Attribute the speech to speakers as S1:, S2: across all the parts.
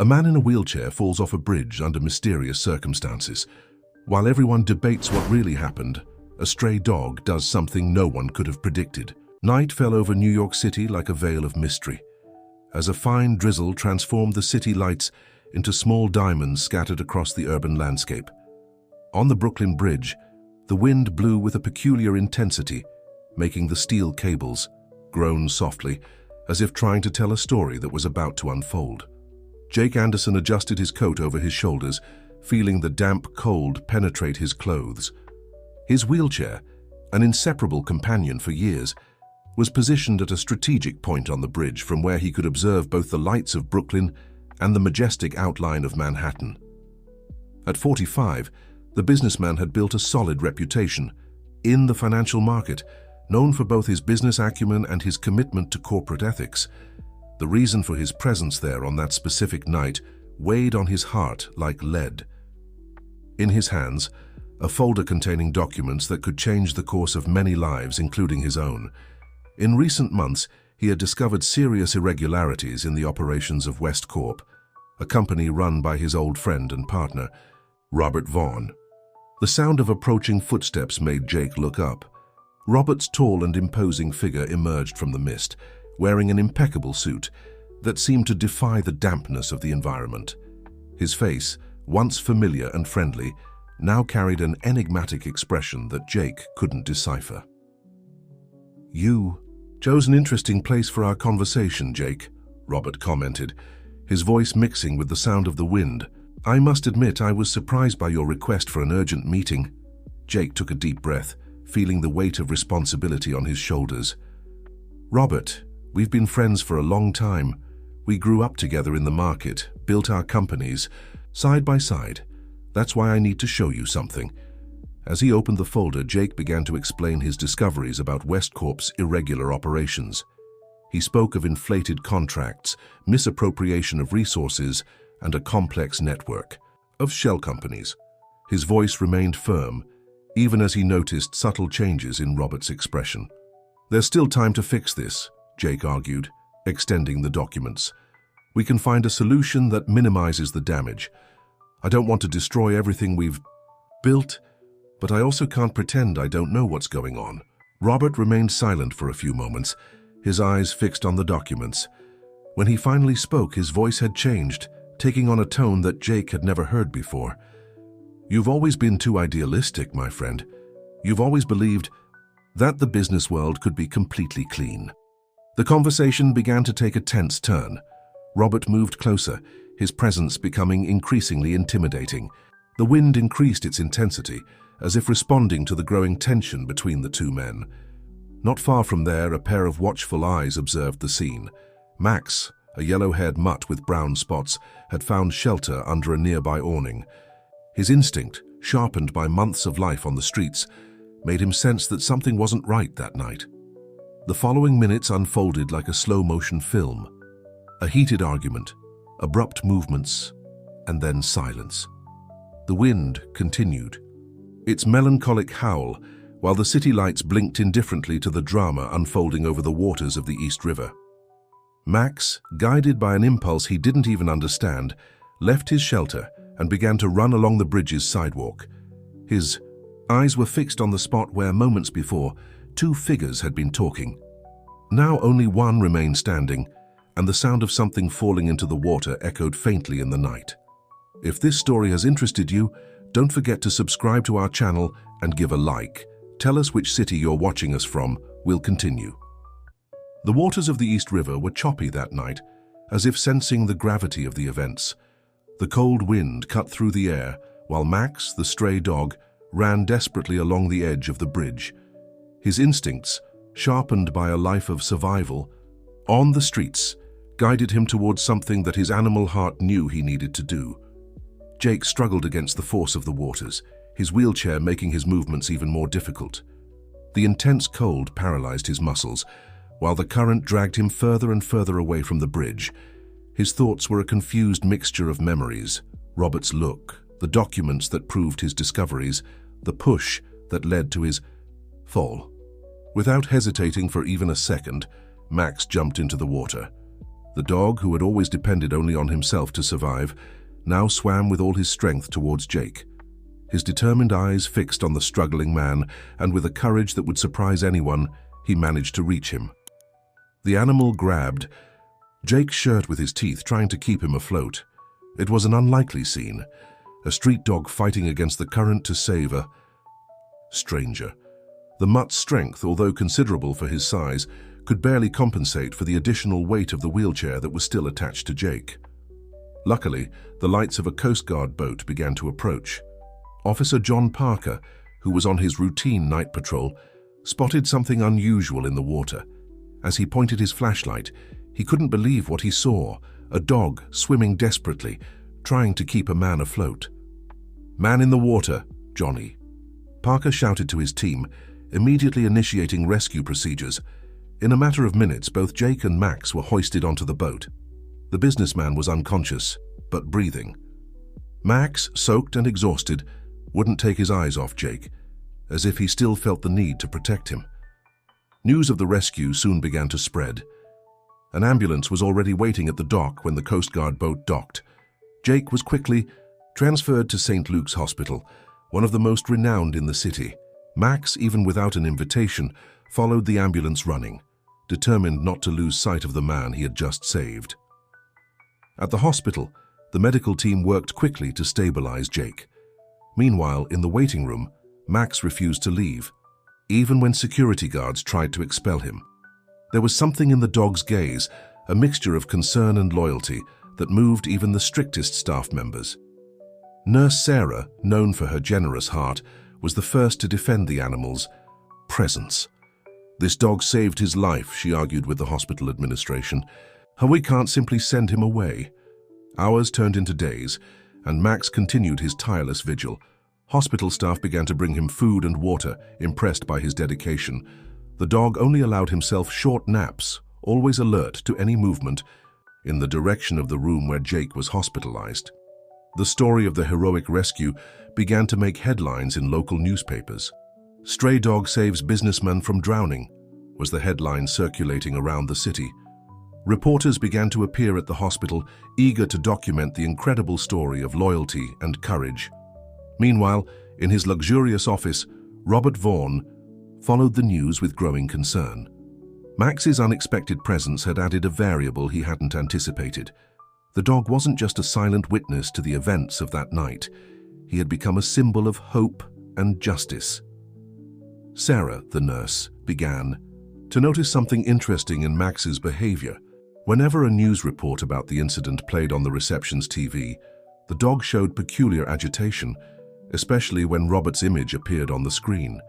S1: A man in a wheelchair falls off a bridge under mysterious circumstances. While everyone debates what really happened, a stray dog does something no one could have predicted. Night fell over New York City like a veil of mystery, as a fine drizzle transformed the city lights into small diamonds scattered across the urban landscape. On the Brooklyn Bridge, the wind blew with a peculiar intensity, making the steel cables groan softly, as if trying to tell a story that was about to unfold. Jake Anderson adjusted his coat over his shoulders, feeling the damp cold penetrate his clothes. His wheelchair, an inseparable companion for years, was positioned at a strategic point on the bridge from where he could observe both the lights of Brooklyn and the majestic outline of Manhattan. At 45, the businessman had built a solid reputation in the financial market, known for both his business acumen and his commitment to corporate ethics. The reason for his presence there on that specific night weighed on his heart like lead. In his hands, a folder containing documents that could change the course of many lives, including his own. In recent months, he had discovered serious irregularities in the operations of West Corp, a company run by his old friend and partner, Robert Vaughn. The sound of approaching footsteps made Jake look up. Robert's tall and imposing figure emerged from the mist, wearing an impeccable suit that seemed to defy the dampness of the environment. His face, once familiar and friendly, now carried an enigmatic expression that Jake couldn't decipher. "You chose an interesting place for our conversation, Jake," Robert commented, his voice mixing with the sound of the wind. "I must admit I was surprised by your request for an urgent meeting." Jake took a deep breath, feeling the weight of responsibility on his shoulders. "Robert, we've been friends for a long time. We grew up together in the market, built our companies, side by side. That's why I need to show you something." As he opened the folder, Jake began to explain his discoveries about West Corp's irregular operations. He spoke of inflated contracts, misappropriation of resources, and a complex network of shell companies. His voice remained firm, even as he noticed subtle changes in Robert's expression. "There's still time to fix this," Jake argued, extending the documents. "We can find a solution that minimizes the damage. I don't want to destroy everything we've built, but I also can't pretend I don't know what's going on." Robert remained silent for a few moments, his eyes fixed on the documents. When he finally spoke, his voice had changed, taking on a tone that Jake had never heard before. "You've always been too idealistic, my friend. You've always believed that the business world could be completely clean." The conversation began to take a tense turn. Robert moved closer, his presence becoming increasingly intimidating. The wind increased its intensity, as if responding to the growing tension between the two men. Not far from there, a pair of watchful eyes observed the scene. Max, a yellow-haired mutt with brown spots, had found shelter under a nearby awning. His instinct, sharpened by months of life on the streets, made him sense that something wasn't right that night. The following minutes unfolded like a slow-motion film. A heated argument, abrupt movements, and then silence. The wind continued, its melancholic howl, while the city lights blinked indifferently to the drama unfolding over the waters of the East River. Max, guided by an impulse he didn't even understand, left his shelter and began to run along the bridge's sidewalk. His eyes were fixed on the spot where, moments before, two figures had been talking. Now only one remained standing, and the sound of something falling into the water echoed faintly in the night. If this story has interested you, don't forget to subscribe to our channel and give a like. Tell us which city you're watching us from. We'll continue. The waters of the East River were choppy that night, as if sensing the gravity of the events. The cold wind cut through the air, while Max, the stray dog, ran desperately along the edge of the bridge. His instincts, sharpened by a life of survival, on the streets, guided him towards something that his animal heart knew he needed to do. Jake struggled against the force of the waters, his wheelchair making his movements even more difficult. The intense cold paralyzed his muscles, while the current dragged him further and further away from the bridge. His thoughts were a confused mixture of memories: Robert's look, the documents that proved his discoveries, the push that led to his fall. Without hesitating for even a second, Max jumped into the water. The dog, who had always depended only on himself to survive, now swam with all his strength towards Jake. His determined eyes fixed on the struggling man, and with a courage that would surprise anyone, he managed to reach him. The animal grabbed Jake's shirt with his teeth, trying to keep him afloat. It was an unlikely scene, a street dog fighting against the current to save a stranger. The mutt's strength, although considerable for his size, could barely compensate for the additional weight of the wheelchair that was still attached to Jake. Luckily, the lights of a Coast Guard boat began to approach. Officer John Parker, who was on his routine night patrol, spotted something unusual in the water. As he pointed his flashlight, he couldn't believe what he saw, a dog swimming desperately, trying to keep a man afloat. "Man in the water, Johnny." Parker shouted to his team, immediately initiating rescue procedures. In a matter of minutes, both Jake and Max were hoisted onto the boat. The businessman was unconscious, but breathing. Max, soaked and exhausted, wouldn't take his eyes off Jake, as if he still felt the need to protect him. News of the rescue soon began to spread. An ambulance was already waiting at the dock when the Coast Guard boat docked. Jake was quickly transferred to St. Luke's Hospital, one of the most renowned in the city. Max, even without an invitation, followed the ambulance running, determined not to lose sight of the man he had just saved. At the hospital, the medical team worked quickly to stabilize Jake. Meanwhile, in the waiting room, Max refused to leave, even when security guards tried to expel him. There was something in the dog's gaze, a mixture of concern and loyalty, that moved even the strictest staff members. Nurse Sarah, known for her generous heart, was the first to defend the animal's presence. "This dog saved his life," she argued with the hospital administration. "We can't simply send him away." Hours turned into days, and Max continued his tireless vigil. Hospital staff began to bring him food and water, impressed by his dedication. The dog only allowed himself short naps, always alert to any movement, in the direction of the room where Jake was hospitalized. The story of the heroic rescue began to make headlines in local newspapers. "Stray dog saves businessman from drowning," was the headline circulating around the city. Reporters began to appear at the hospital, eager to document the incredible story of loyalty and courage. Meanwhile, in his luxurious office, Robert Vaughn followed the news with growing concern. Max's unexpected presence had added a variable he hadn't anticipated. The dog wasn't just a silent witness to the events of that night. He had become a symbol of hope and justice. Sarah, the nurse, began to notice something interesting in Max's behavior. Whenever a news report about the incident played on the reception's TV, the dog showed peculiar agitation, especially when Robert's image appeared on the screen.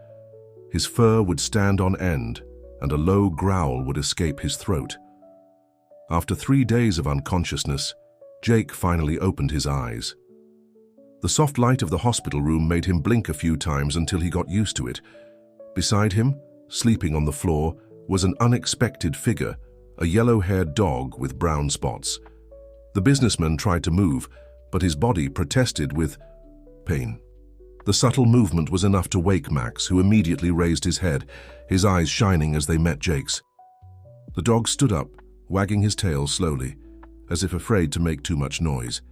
S1: His fur would stand on end, and a low growl would escape his throat. After 3 days of unconsciousness, Jake finally opened his eyes. The soft light of the hospital room made him blink a few times until he got used to it. Beside him, sleeping on the floor, was an unexpected figure, a yellow-haired dog with brown spots. The businessman tried to move, but his body protested with pain. The subtle movement was enough to wake Max, who immediately raised his head, his eyes shining as they met Jake's. The dog stood up, wagging his tail slowly, as if afraid to make too much noise.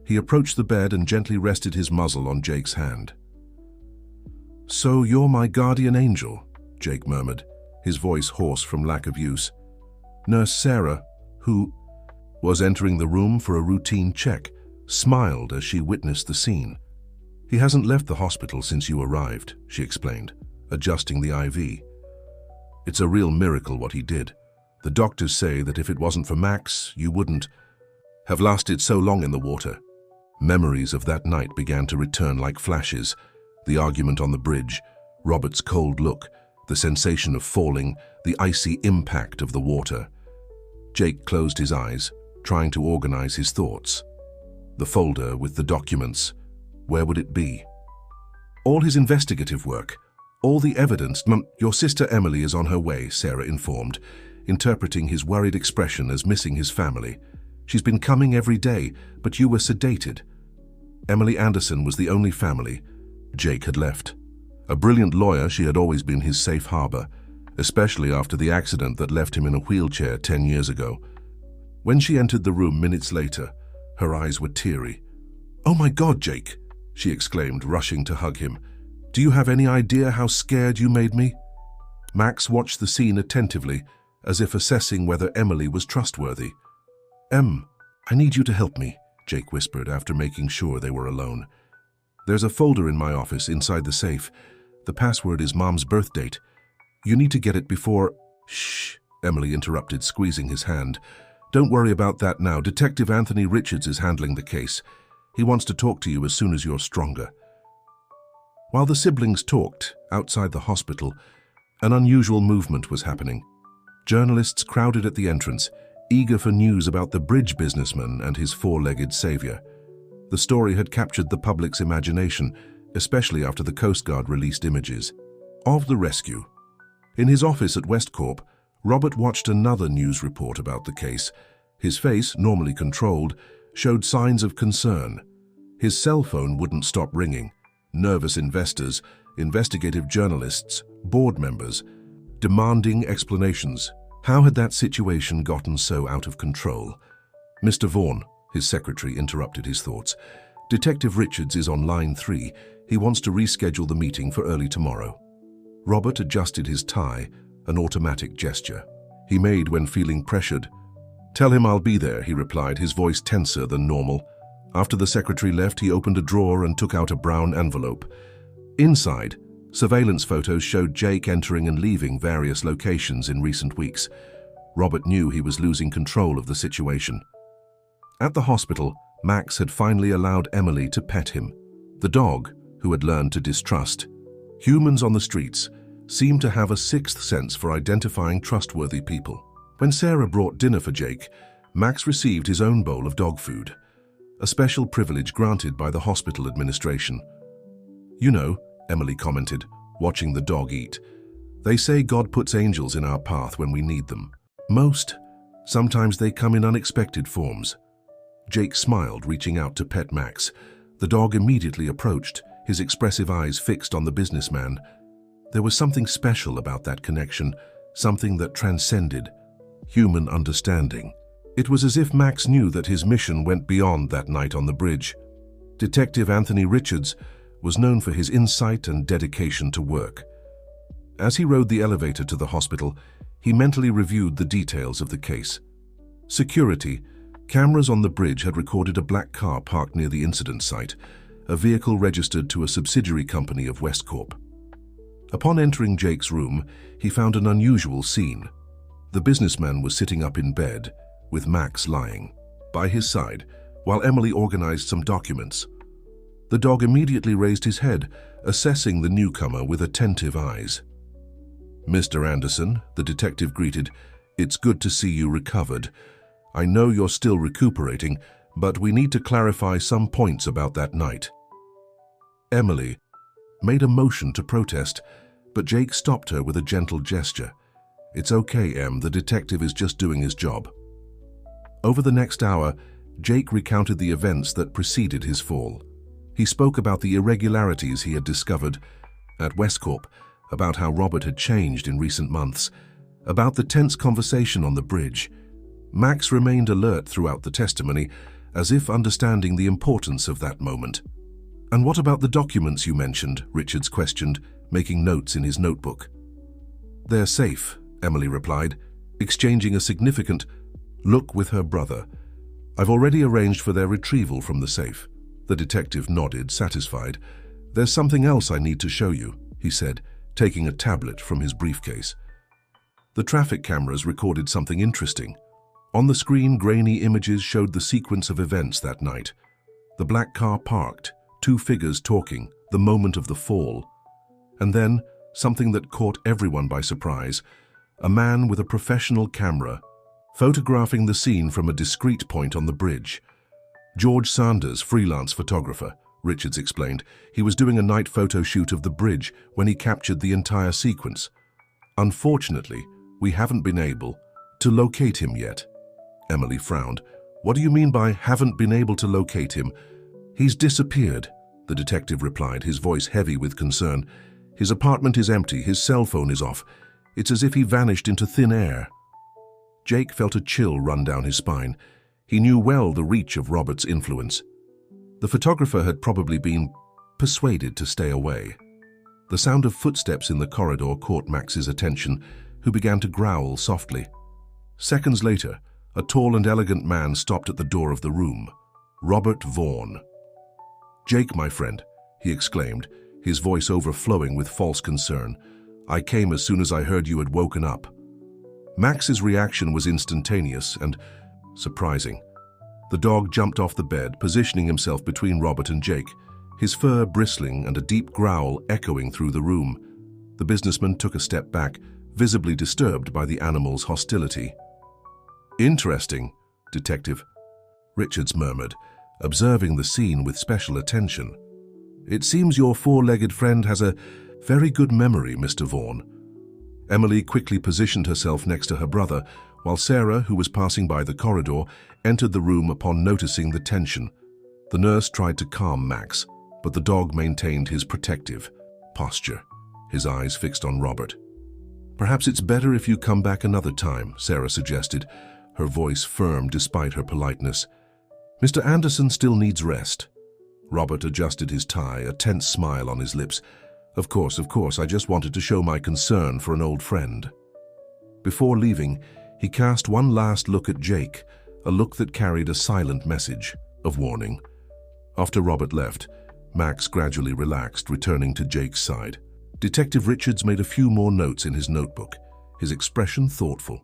S1: He approached the bed and gently rested his muzzle on Jake's hand. "So you're my guardian angel," Jake murmured, his voice hoarse from lack of use. Nurse Sarah, who was entering the room for a routine check, smiled as she witnessed the scene. "He hasn't left the hospital since you arrived," she explained, adjusting the IV. "It's a real miracle what he did. The doctors say that if it wasn't for Max, you wouldn't have lasted so long in the water." Memories of that night began to return like flashes. The argument on the bridge, Robert's cold look, the sensation of falling, the icy impact of the water. Jake closed his eyes, trying to organize his thoughts. The folder with the documents, where would it be? All his investigative work, all the evidence. "Your sister Emily is on her way," Sarah informed, interpreting his worried expression as missing his family. "She's been coming every day, but you were sedated." Emily Anderson was the only family Jake had left. A brilliant lawyer, she had always been his safe harbor, especially after the accident that left him in a wheelchair 10 years ago. When she entered the room minutes later, her eyes were teary. "Oh my God, Jake," she exclaimed, rushing to hug him. "Do you have any idea how scared you made me?" Max watched the scene attentively, as if assessing whether Emily was trustworthy. I need you to help me," Jake whispered after making sure they were alone. "There's a folder in my office inside the safe. The password is Mom's birth date. You need to get it before—" "Shh," Emily interrupted, squeezing his hand. "Don't worry about that now. Detective Anthony Richards is handling the case. He wants to talk to you as soon as you're stronger." While the siblings talked, outside the hospital, an unusual movement was happening. Journalists crowded at the entrance, eager for news about the bridge businessman and his four-legged savior. The story had captured the public's imagination, especially after the Coast Guard released images of the rescue. In his office at Westcorp, Robert watched another news report about the case. His face, normally controlled, showed signs of concern. His cell phone wouldn't stop ringing. Nervous investors, investigative journalists, board members, demanding explanations. How had that situation gotten so out of control? "Mr. Vaughan," his secretary interrupted his thoughts. "Detective Richards is on line 3. He wants to reschedule the meeting for early tomorrow." Robert adjusted his tie, an automatic gesture he made when feeling pressured. "Tell him I'll be there," he replied, his voice tenser than normal. After the secretary left, he opened a drawer and took out a brown envelope. Inside, surveillance photos showed Jake entering and leaving various locations in recent weeks. Robert knew he was losing control of the situation. At the hospital, Max had finally allowed Emily to pet him, the dog who had learned to distrust. Humans on the streets seemed to have a sixth sense for identifying trustworthy people. When Sarah brought dinner for Jake, Max received his own bowl of dog food, a special privilege granted by the hospital administration. "You know," Emily commented, watching the dog eat, "they say God puts angels in our path when we need them. Sometimes they come in unexpected forms." Jake smiled, reaching out to pet Max. The dog immediately approached, his expressive eyes fixed on the businessman. There was something special about that connection, something that transcended human understanding. It was as if Max knew that his mission went beyond that night on the bridge. Detective Anthony Richards was known for his insight and dedication to work. As he rode the elevator to the hospital, he mentally reviewed the details of the case. Security. Cameras on the bridge had recorded a black car parked near the incident site, a vehicle registered to a subsidiary company of Westcorp. Upon entering Jake's room, he found an unusual scene. The businessman was sitting up in bed, with Max lying by his side, while Emily organized some documents. The dog immediately raised his head, assessing the newcomer with attentive eyes. "Mr. Anderson," the detective greeted, "it's good to see you recovered. I know you're still recuperating, but we need to clarify some points about that night." Emily made a motion to protest, but Jake stopped her with a gentle gesture. "It's okay, Em, the detective is just doing his job." Over the next hour, Jake recounted the events that preceded his fall. He spoke about the irregularities he had discovered at Westcorp, about how Robert had changed in recent months, about the tense conversation on the bridge. Max remained alert throughout the testimony, as if understanding the importance of that moment. "And what about the documents you mentioned?" Richards questioned, making notes in his notebook. "They're safe," Emily replied, exchanging a significant look with her brother. "I've already arranged for their retrieval from the safe." The detective nodded, satisfied. "There's something else I need to show you," he said, taking a tablet from his briefcase. The traffic cameras recorded something interesting. On the screen, grainy images showed the sequence of events that night. The black car parked, two figures talking, the moment of the fall. And then, something that caught everyone by surprise, a man with a professional camera, photographing the scene from a discreet point on the bridge. George Sanders, freelance photographer, Richards explained. He was doing a night photo shoot of the bridge when he captured the entire sequence. "Unfortunately, we haven't been able to locate him yet." Emily frowned. "What do you mean by haven't been able to locate him?" "He's disappeared," the detective replied, his voice heavy with concern. "His apartment is empty, his cell phone is off. It's as if he vanished into thin air." Jake felt a chill run down his spine. He knew well the reach of Robert's influence. The photographer had probably been persuaded to stay away. The sound of footsteps in the corridor caught Max's attention, who began to growl softly. Seconds later, a tall and elegant man stopped at the door of the room. Robert Vaughn. "Jake, my friend," he exclaimed, his voice overflowing with false concern. "I came as soon as I heard you had woken up." Max's reaction was instantaneous and surprising. The dog jumped off the bed, positioning himself between Robert and Jake, his fur bristling and a deep growl echoing through the room. The businessman took a step back, visibly disturbed by the animal's hostility. "Interesting, Detective," Richards murmured, observing the scene with special attention. "It seems your four-legged friend has a very good memory, Mr. Vaughn." Emily quickly positioned herself next to her brother, while Sarah, who was passing by the corridor, entered the room upon noticing the tension. The nurse tried to calm Max, but the dog maintained his protective posture, his eyes fixed on Robert. "Perhaps it's better if you come back another time," Sarah suggested, her voice firm despite her politeness. "Mr. Anderson still needs rest." Robert adjusted his tie, a tense smile on his lips. Of course, I just wanted to show my concern for an old friend." Before leaving, he cast one last look at Jake, a look that carried a silent message of warning. After Robert left, Max gradually relaxed, returning to Jake's side. Detective Richards made a few more notes in his notebook, his expression thoughtful.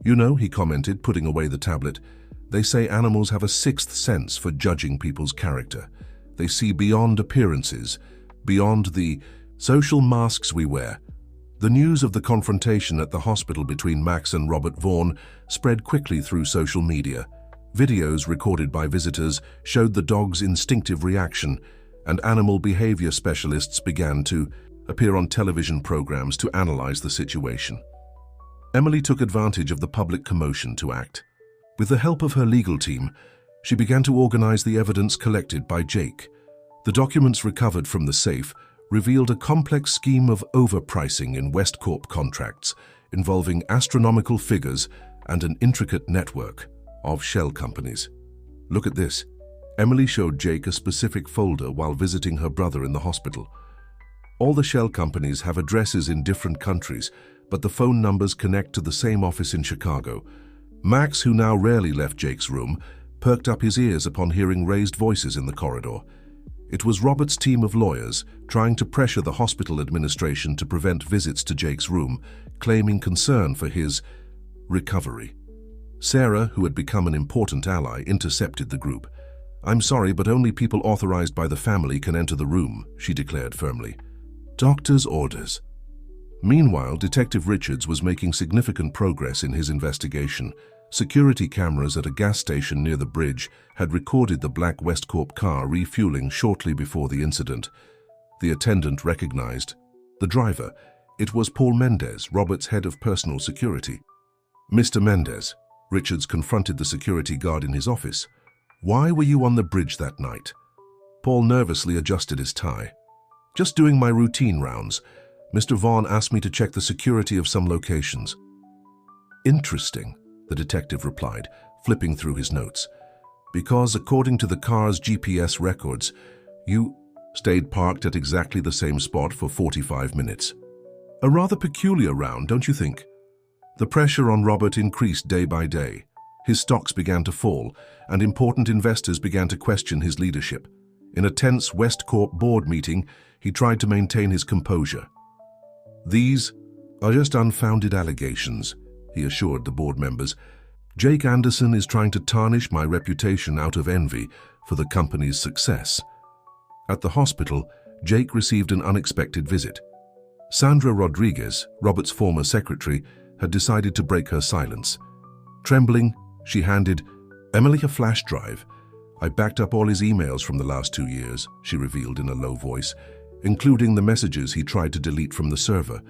S1: "You know," he commented, putting away the tablet, "they say animals have a sixth sense for judging people's character. They see beyond appearances, beyond the social masks we wear." The news of the confrontation at the hospital between Max and Robert Vaughn spread quickly through social media. Videos recorded by visitors showed the dog's instinctive reaction, and animal behavior specialists began to appear on television programs to analyze the situation. Emily took advantage of the public commotion to act. With the help of her legal team, she began to organize the evidence collected by Jake. The documents recovered from the safe revealed a complex scheme of overpricing in Westcorp contracts involving astronomical figures and an intricate network of shell companies. "Look at this." Emily showed Jake a specific folder while visiting her brother in the hospital. All the shell companies have addresses in different countries, but the phone numbers connect to the same office in Chicago. Max, who now rarely left Jake's room, perked up his ears upon hearing raised voices in the corridor. It was Robert's team of lawyers trying to pressure the hospital administration to prevent visits to Jake's room, claiming concern for his recovery. Sarah, who had become an important ally, intercepted the group. "I'm sorry, but only people authorized by the family can enter the room," she declared firmly. "Doctor's orders." Meanwhile, Detective Richards was making significant progress in his investigation. Security cameras at a gas station near the bridge had recorded the black Westcorp car refueling shortly before the incident. The attendant recognized the driver. It was Paul Mendez, Robert's head of personal security. "Mr. Mendez," Richards confronted the security guard in his office. "Why were you on the bridge that night?" Paul nervously adjusted his tie. "Just doing my routine rounds. Mr. Vaughn asked me to check the security of some locations." "Interesting," the detective replied, flipping through his notes. "Because according to the car's GPS records, you stayed parked at exactly the same spot for 45 minutes. A rather peculiar round, don't you think?" The pressure on Robert increased day by day. His stocks began to fall, and important investors began to question his leadership. In a tense Westcorp board meeting, he tried to maintain his composure. "These are just unfounded allegations," he assured the board members. "Jake Anderson is trying to tarnish my reputation out of envy for the company's success." At the hospital, Jake received an unexpected visit. Sandra Rodriguez, Robert's former secretary, had decided to break her silence. Trembling, she handed Emily a flash drive. "I backed up all his emails from the last 2 years," she revealed in a low voice, "including the messages he tried to delete from the server.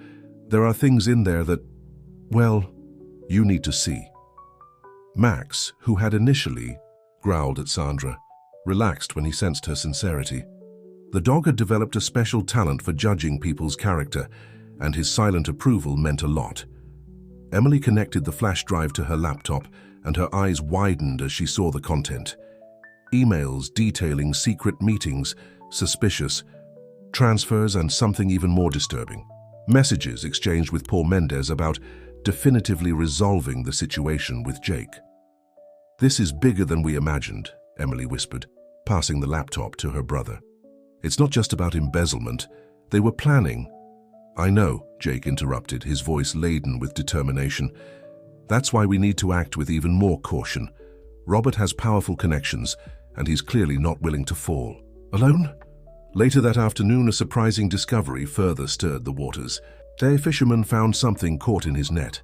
S1: There are things in there that, well, you need to see." Max, who had initially growled at Sandra, relaxed when he sensed her sincerity. The dog had developed a special talent for judging people's character, and his silent approval meant a lot. Emily connected the flash drive to her laptop, and her eyes widened as she saw the content. Emails detailing secret meetings, suspicious transfers, and something even more disturbing. Messages exchanged with Paul Mendez about definitively resolving the situation with Jake. "This is bigger than we imagined," Emily whispered, passing the laptop to her brother. "It's not just about embezzlement. They were planning." "I know," Jake interrupted, his voice laden with determination. "That's why we need to act with even more caution. Robert has powerful connections, and he's clearly not willing to fall." "Alone?" Later that afternoon, a surprising discovery further stirred the waters. A fisherman found something caught in his net: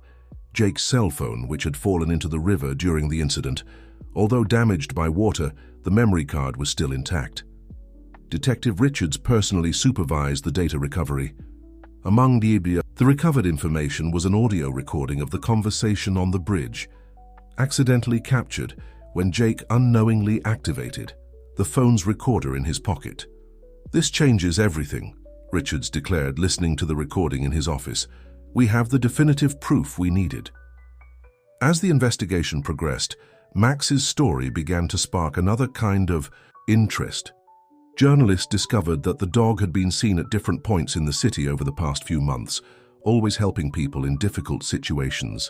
S1: Jake's cell phone, which had fallen into the river during the incident. Although damaged by water, the memory card was still intact. Detective Richards personally supervised the data recovery. Among the recovered information was an audio recording of the conversation on the bridge, accidentally captured when Jake unknowingly activated the phone's recorder in his pocket. "This changes everything," Richards declared, listening to the recording in his office. "We have the definitive proof we needed." As the investigation progressed, Max's story began to spark another kind of interest. Journalists discovered that the dog had been seen at different points in the city over the past few months, always helping people in difficult situations.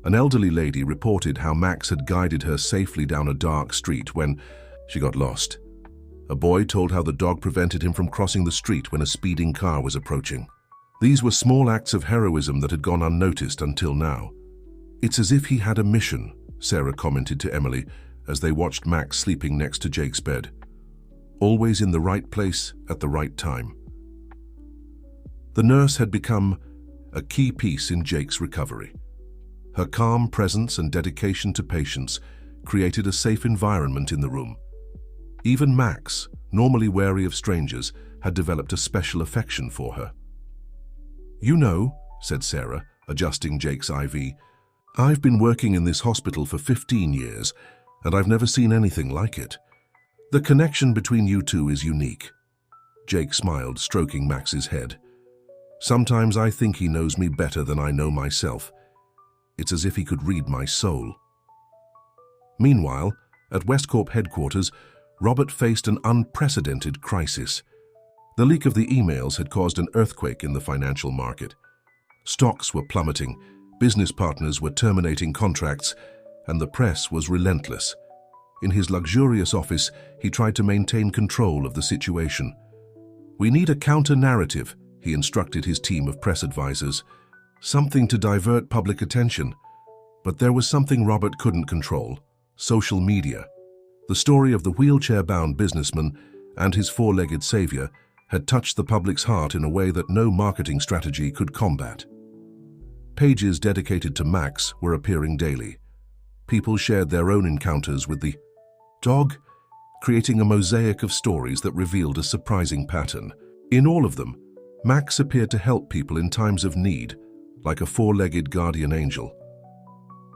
S1: An elderly lady reported how Max had guided her safely down a dark street when she got lost. A boy told how the dog prevented him from crossing the street when a speeding car was approaching. These were small acts of heroism that had gone unnoticed until now. "It's as if he had a mission," Sarah commented to Emily as they watched Max sleeping next to Jake's bed. "Always in the right place at the right time." The nurse had become a key piece in Jake's recovery. Her calm presence and dedication to patients created a safe environment in the room. Even Max, normally wary of strangers, had developed a special affection for her. "You know," said Sarah, adjusting Jake's IV, "I've been working in this hospital for 15 years, and I've never seen anything like it. The connection between you two is unique." Jake smiled, stroking Max's head. "Sometimes I think he knows me better than I know myself. It's as if he could read my soul." Meanwhile, at Westcorp headquarters, Robert faced an unprecedented crisis. The leak of the emails had caused an earthquake in the financial market. Stocks were plummeting, business partners were terminating contracts, and the press was relentless. In his luxurious office, he tried to maintain control of the situation. "We need a counter-narrative," he instructed his team of press advisors. "Something to divert public attention." But there was something Robert couldn't control: social media. The story of the wheelchair-bound businessman and his four-legged savior had touched the public's heart in a way that no marketing strategy could combat. Pages dedicated to Max were appearing daily. People shared their own encounters with the dog, creating a mosaic of stories that revealed a surprising pattern. In all of them, Max appeared to help people in times of need, like a four-legged guardian angel.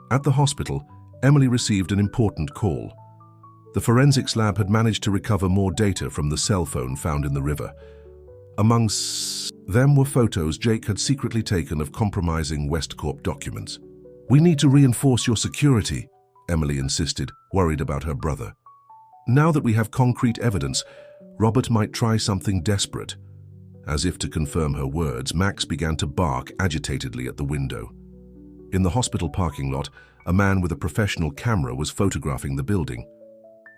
S1: At the hospital, Emily received an important call. The forensics lab had managed to recover more data from the cell phone found in the river. Amongst them were photos Jake had secretly taken of compromising Westcorp documents. "We need to reinforce your security," Emily insisted, worried about her brother. Now that we have concrete evidence, Robert might try something desperate. As if to confirm her words, Max began to bark agitatedly at the window. In the hospital parking lot, a man with a professional camera was photographing the building.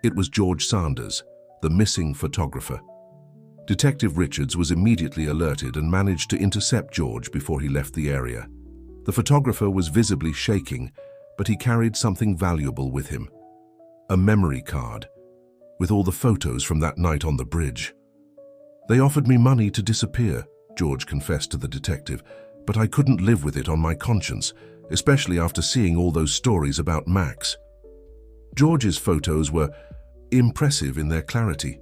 S1: It was George Sanders, the missing photographer. Detective Richards was immediately alerted and managed to intercept George before he left the area. The photographer was visibly shaking, but he carried something valuable with him: a memory card with all the photos from that night on the bridge. "They offered me money to disappear," George confessed to the detective, "but I couldn't live with it on my conscience, especially after seeing all those stories about Max." George's photos were impressive in their clarity.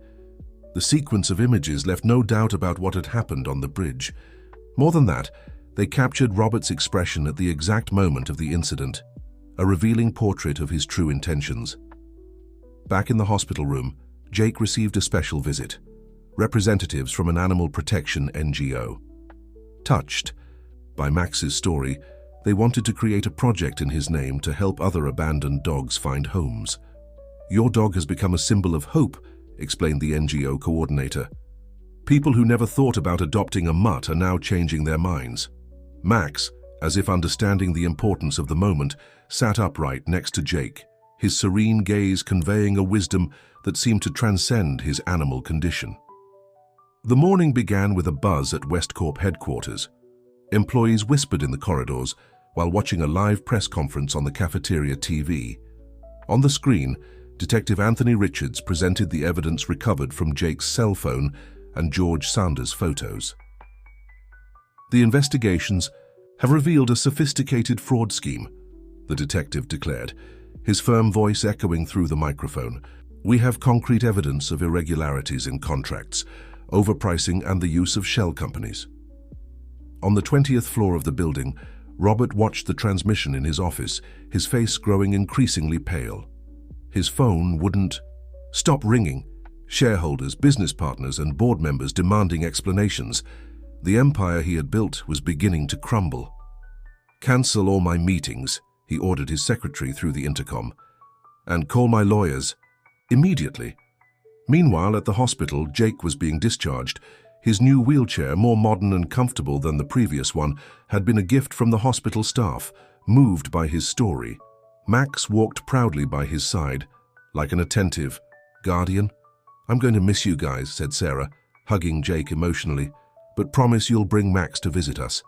S1: The sequence of images left no doubt about what had happened on the bridge. More than that, they captured Robert's expression at the exact moment of the incident, a revealing portrait of his true intentions. Back in the hospital room, Jake received a special visit: representatives from an animal protection NGO. Touched by Max's story, They wanted to create a project in his name to help other abandoned dogs find homes. "Your dog has become a symbol of hope," explained the NGO coordinator. "People who never thought about adopting a mutt are now changing their minds." Max, as if understanding the importance of the moment, sat upright next to Jake, his serene gaze conveying a wisdom that seemed to transcend his animal condition. The morning began with a buzz at Westcorp headquarters. Employees whispered in the corridors while watching a live press conference on the cafeteria TV. On the screen, Detective Anthony Richards presented the evidence recovered from Jake's cell phone and George Sanders' photos. "The investigations have revealed a sophisticated fraud scheme," the detective declared, his firm voice echoing through the microphone. "We have concrete evidence of irregularities in contracts, overpricing, and the use of shell companies." On the 20th floor of the building, Robert watched the transmission in his office, his face growing increasingly pale. His phone wouldn't stop ringing, shareholders, business partners, and board members demanding explanations. The empire he had built was beginning to crumble. "Cancel all my meetings," he ordered his secretary through the intercom, "and call my lawyers immediately." Meanwhile, at the hospital, Jake was being discharged. His new wheelchair, more modern and comfortable than the previous one, had been a gift from the hospital staff, moved by his story. Max walked proudly by his side, like an attentive guardian. "I'm going to miss you guys," said Sarah, hugging Jake emotionally, "but promise you'll bring Max to visit us."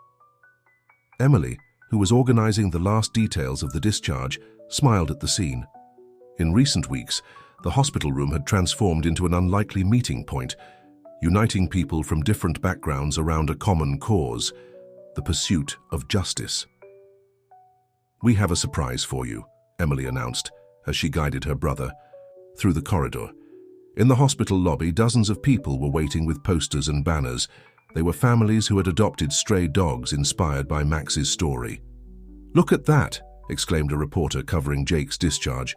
S1: Emily, who was organizing the last details of the discharge, smiled at the scene. In recent weeks, the hospital room had transformed into an unlikely meeting point, uniting people from different backgrounds around a common cause, the pursuit of justice. "We have a surprise for you," Emily announced as she guided her brother through the corridor. In the hospital lobby, dozens of people were waiting with posters and banners. They were families who had adopted stray dogs inspired by Max's story. "Look at that!" exclaimed a reporter covering Jake's discharge.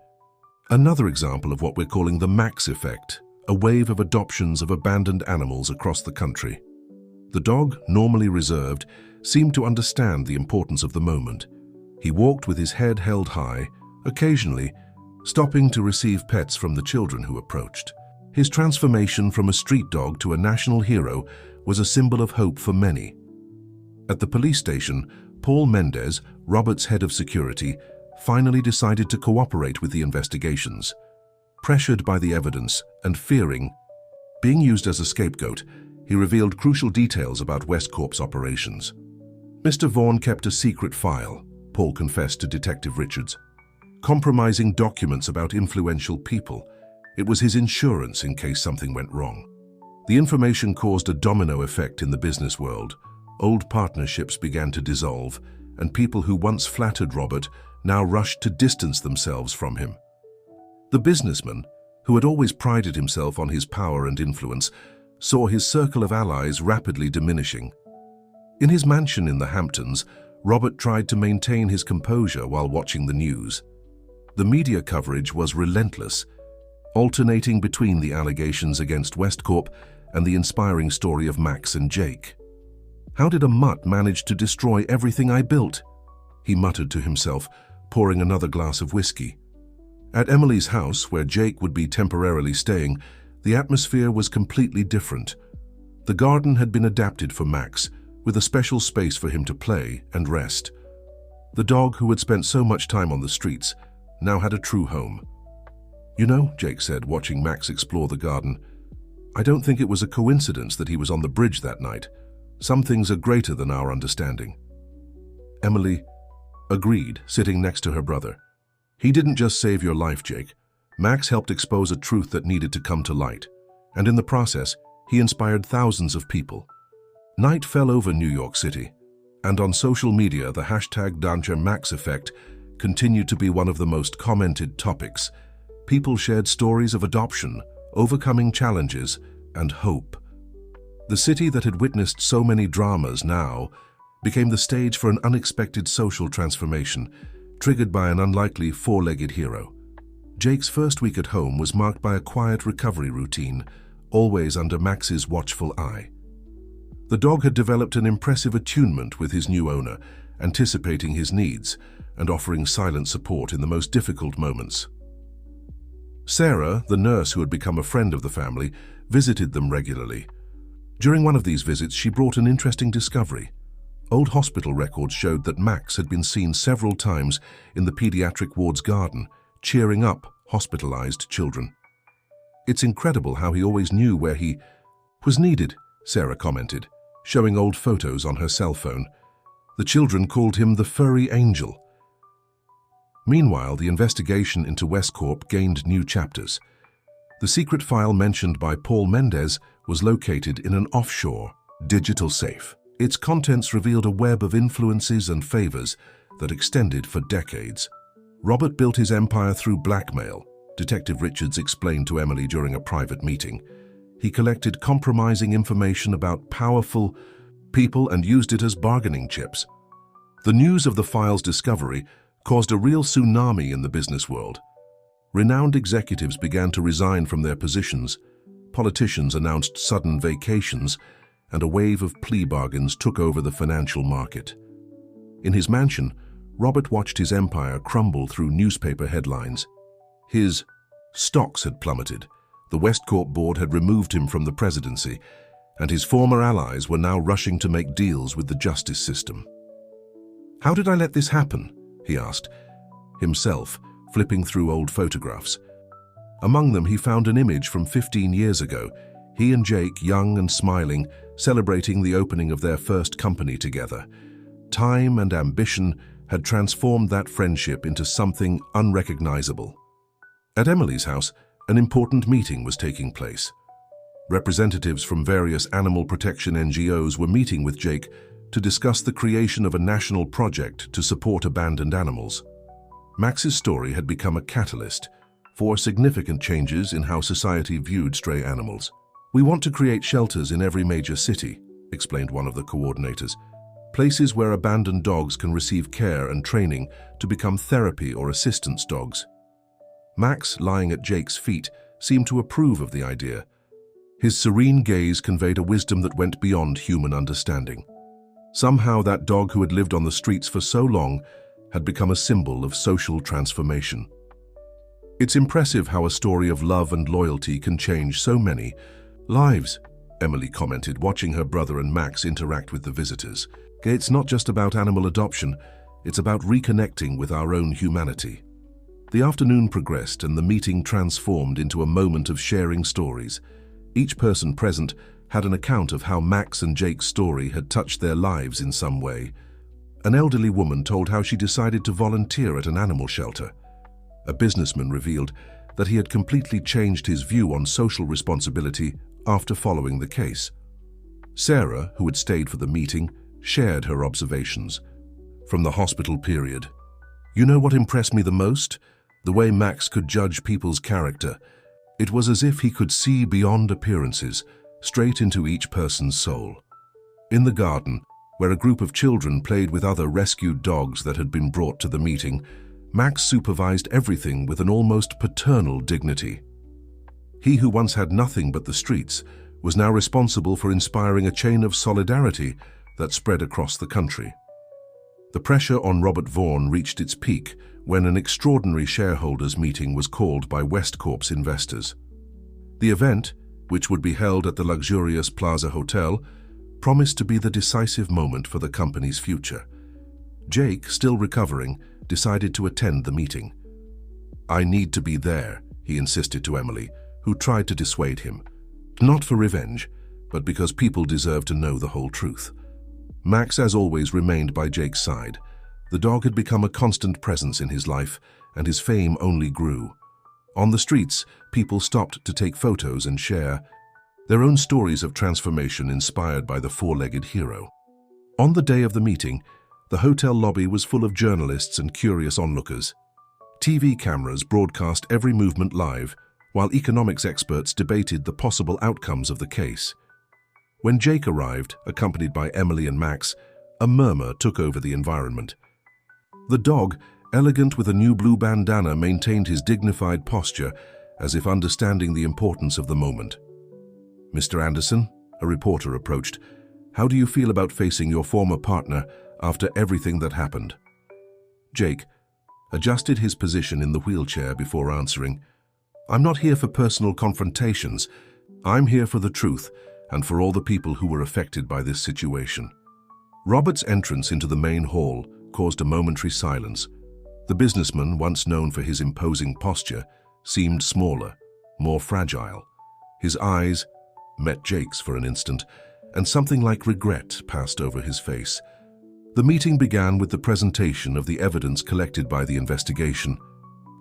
S1: "Another example of what we're calling the Max effect, a wave of adoptions of abandoned animals across the country." The dog, normally reserved, seemed to understand the importance of the moment. He walked with his head held high, occasionally stopping to receive pets from the children who approached. His transformation from a street dog to a national hero was a symbol of hope for many. At the police station, Paul Mendez, Robert's head of security, finally decided to cooperate with the investigations. Pressured by the evidence and fearing being used as a scapegoat, he revealed crucial details about Westcorp's operations. "Mr. Vaughn kept a secret file," Paul confessed to Detective Richards. "Compromising documents about influential people. It was his insurance in case something went wrong." The information caused a domino effect in the business world. Old partnerships began to dissolve, and people who once flattered Robert now rushed to distance themselves from him. The businessman, who had always prided himself on his power and influence, saw his circle of allies rapidly diminishing. In his mansion in the Hamptons, Robert tried to maintain his composure while watching the news. The media coverage was relentless, alternating between the allegations against Westcorp and the inspiring story of Max and Jake. "How did a mutt manage to destroy everything I built?" he muttered to himself, pouring another glass of whiskey. At Emily's house, where Jake would be temporarily staying, the atmosphere was completely different. The garden had been adapted for Max, with a special space for him to play and rest. The dog, who had spent so much time on the streets, now had a true home. "You know," Jake said, watching Max explore the garden, "I don't think it was a coincidence that he was on the bridge that night. Some things are greater than our understanding." Emily agreed, sitting next to her brother. "He didn't just save your life, Jake. Max helped expose a truth that needed to come to light. And in the process, he inspired thousands of people." Night fell over New York City, and on social media, the hashtag #Max effect continued to be one of the most commented topics. People shared stories of adoption, overcoming challenges, and hope. The city that had witnessed so many dramas now became the stage for an unexpected social transformation, triggered by an unlikely four-legged hero. Jake's first week at home was marked by a quiet recovery routine, always under Max's watchful eye. The dog had developed an impressive attunement with his new owner, anticipating his needs and offering silent support in the most difficult moments. Sarah, the nurse who had become a friend of the family, visited them regularly. During one of these visits, she brought an interesting discovery. Old hospital records showed that Max had been seen several times in the pediatric ward's garden, cheering up hospitalized children. "It's incredible how he always knew where he was needed," Sarah commented, showing old photos on her cell phone. The children called him the furry angel. Meanwhile, the investigation into Westcorp gained new chapters. The secret file mentioned by Paul Mendez was located in an offshore digital safe. Its contents revealed a web of influences and favors that extended for decades. Robert built his empire through blackmail, Detective Richards explained to Emily during a private meeting. He collected compromising information about powerful people and used it as bargaining chips. The news of the file's discovery caused a real tsunami in the business world. Renowned executives began to resign from their positions. Politicians announced sudden vacations, and a wave of plea bargains took over the financial market. In his mansion, Robert watched his empire crumble through newspaper headlines. His stocks had plummeted, the Westcorp board had removed him from the presidency, and his former allies were now rushing to make deals with the justice system. "How did I let this happen?" he asked, himself flipping through old photographs. Among them, he found an image from 15 years ago, he and Jake, young and smiling, celebrating the opening of their first company together. Time and ambition had transformed that friendship into something unrecognizable. At Emily's house, an important meeting was taking place. Representatives from various animal protection NGOs were meeting with Jake to discuss the creation of a national project to support abandoned animals. Max's story had become a catalyst for significant changes in how society viewed stray animals. "We want to create shelters in every major city," explained one of the coordinators. "Places where abandoned dogs can receive care and training to become therapy or assistance dogs." Max, lying at Jake's feet, seemed to approve of the idea. His serene gaze conveyed a wisdom that went beyond human understanding. Somehow that dog who had lived on the streets for so long had become a symbol of social transformation. "It's impressive how a story of love and loyalty can change so many lives," Emily commented, watching her brother and Max interact with the visitors. "It's not just about animal adoption, it's about reconnecting with our own humanity." The afternoon progressed and the meeting transformed into a moment of sharing stories. Each person present had an account of how Max and Jake's story had touched their lives in some way. An elderly woman told how she decided to volunteer at an animal shelter. A businessman revealed that he had completely changed his view on social responsibility after following the case. Sarah, who had stayed for the meeting, shared her observations. From the hospital period, "You know what impressed me the most? The way Max could judge people's character. It was as if he could see beyond appearances, straight into each person's soul." In the garden, where a group of children played with other rescued dogs that had been brought to the meeting, Max supervised everything with an almost paternal dignity. He who once had nothing but the streets was now responsible for inspiring a chain of solidarity that spread across the country. The pressure on Robert Vaughan reached its peak when an extraordinary shareholders' meeting was called by Westcorp's investors. The event, which would be held at the luxurious Plaza Hotel, promised to be the decisive moment for the company's future. Jake, still recovering, decided to attend the meeting. "I need to be there," he insisted to Emily, who tried to dissuade him. Not for revenge, but because people deserve to know the whole truth. Max, as always, remained by Jake's side. The dog had become a constant presence in his life, and his fame only grew. On the streets, people stopped to take photos and share their own stories of transformation inspired by the four-legged hero. On the day of the meeting, the hotel lobby was full of journalists and curious onlookers. TV cameras broadcast every movement live, while economics experts debated the possible outcomes of the case. When Jake arrived, accompanied by Emily and Max, a murmur took over the environment. The dog, elegant with a new blue bandana, maintained his dignified posture, as if understanding the importance of the moment. "Mr. Anderson," a reporter approached, "how do you feel about facing your former partner after everything that happened? Jake adjusted his position in the wheelchair before answering. I'm not here for personal confrontations. I'm here for the truth and for all the people who were affected by this situation. Robert's entrance into the main hall caused a momentary silence. The businessman, once known for his imposing posture, seemed smaller, more fragile. His eyes met Jake's for an instant, and something like regret passed over his face. The meeting began with the presentation of the evidence collected by the investigation.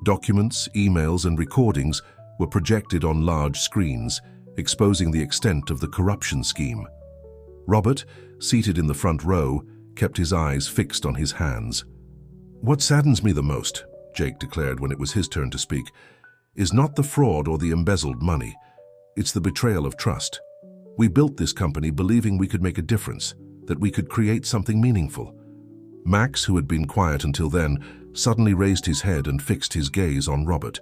S1: Documents, emails, and recordings were projected on large screens, exposing the extent of the corruption scheme. Robert, seated in the front row, kept his eyes fixed on his hands. What saddens me the most, Jake declared when it was his turn to speak, is not the fraud or the embezzled money. It's the betrayal of trust. We built this company believing we could make a difference, that we could create something meaningful. Max, who had been quiet until then, suddenly raised his head and fixed his gaze on Robert.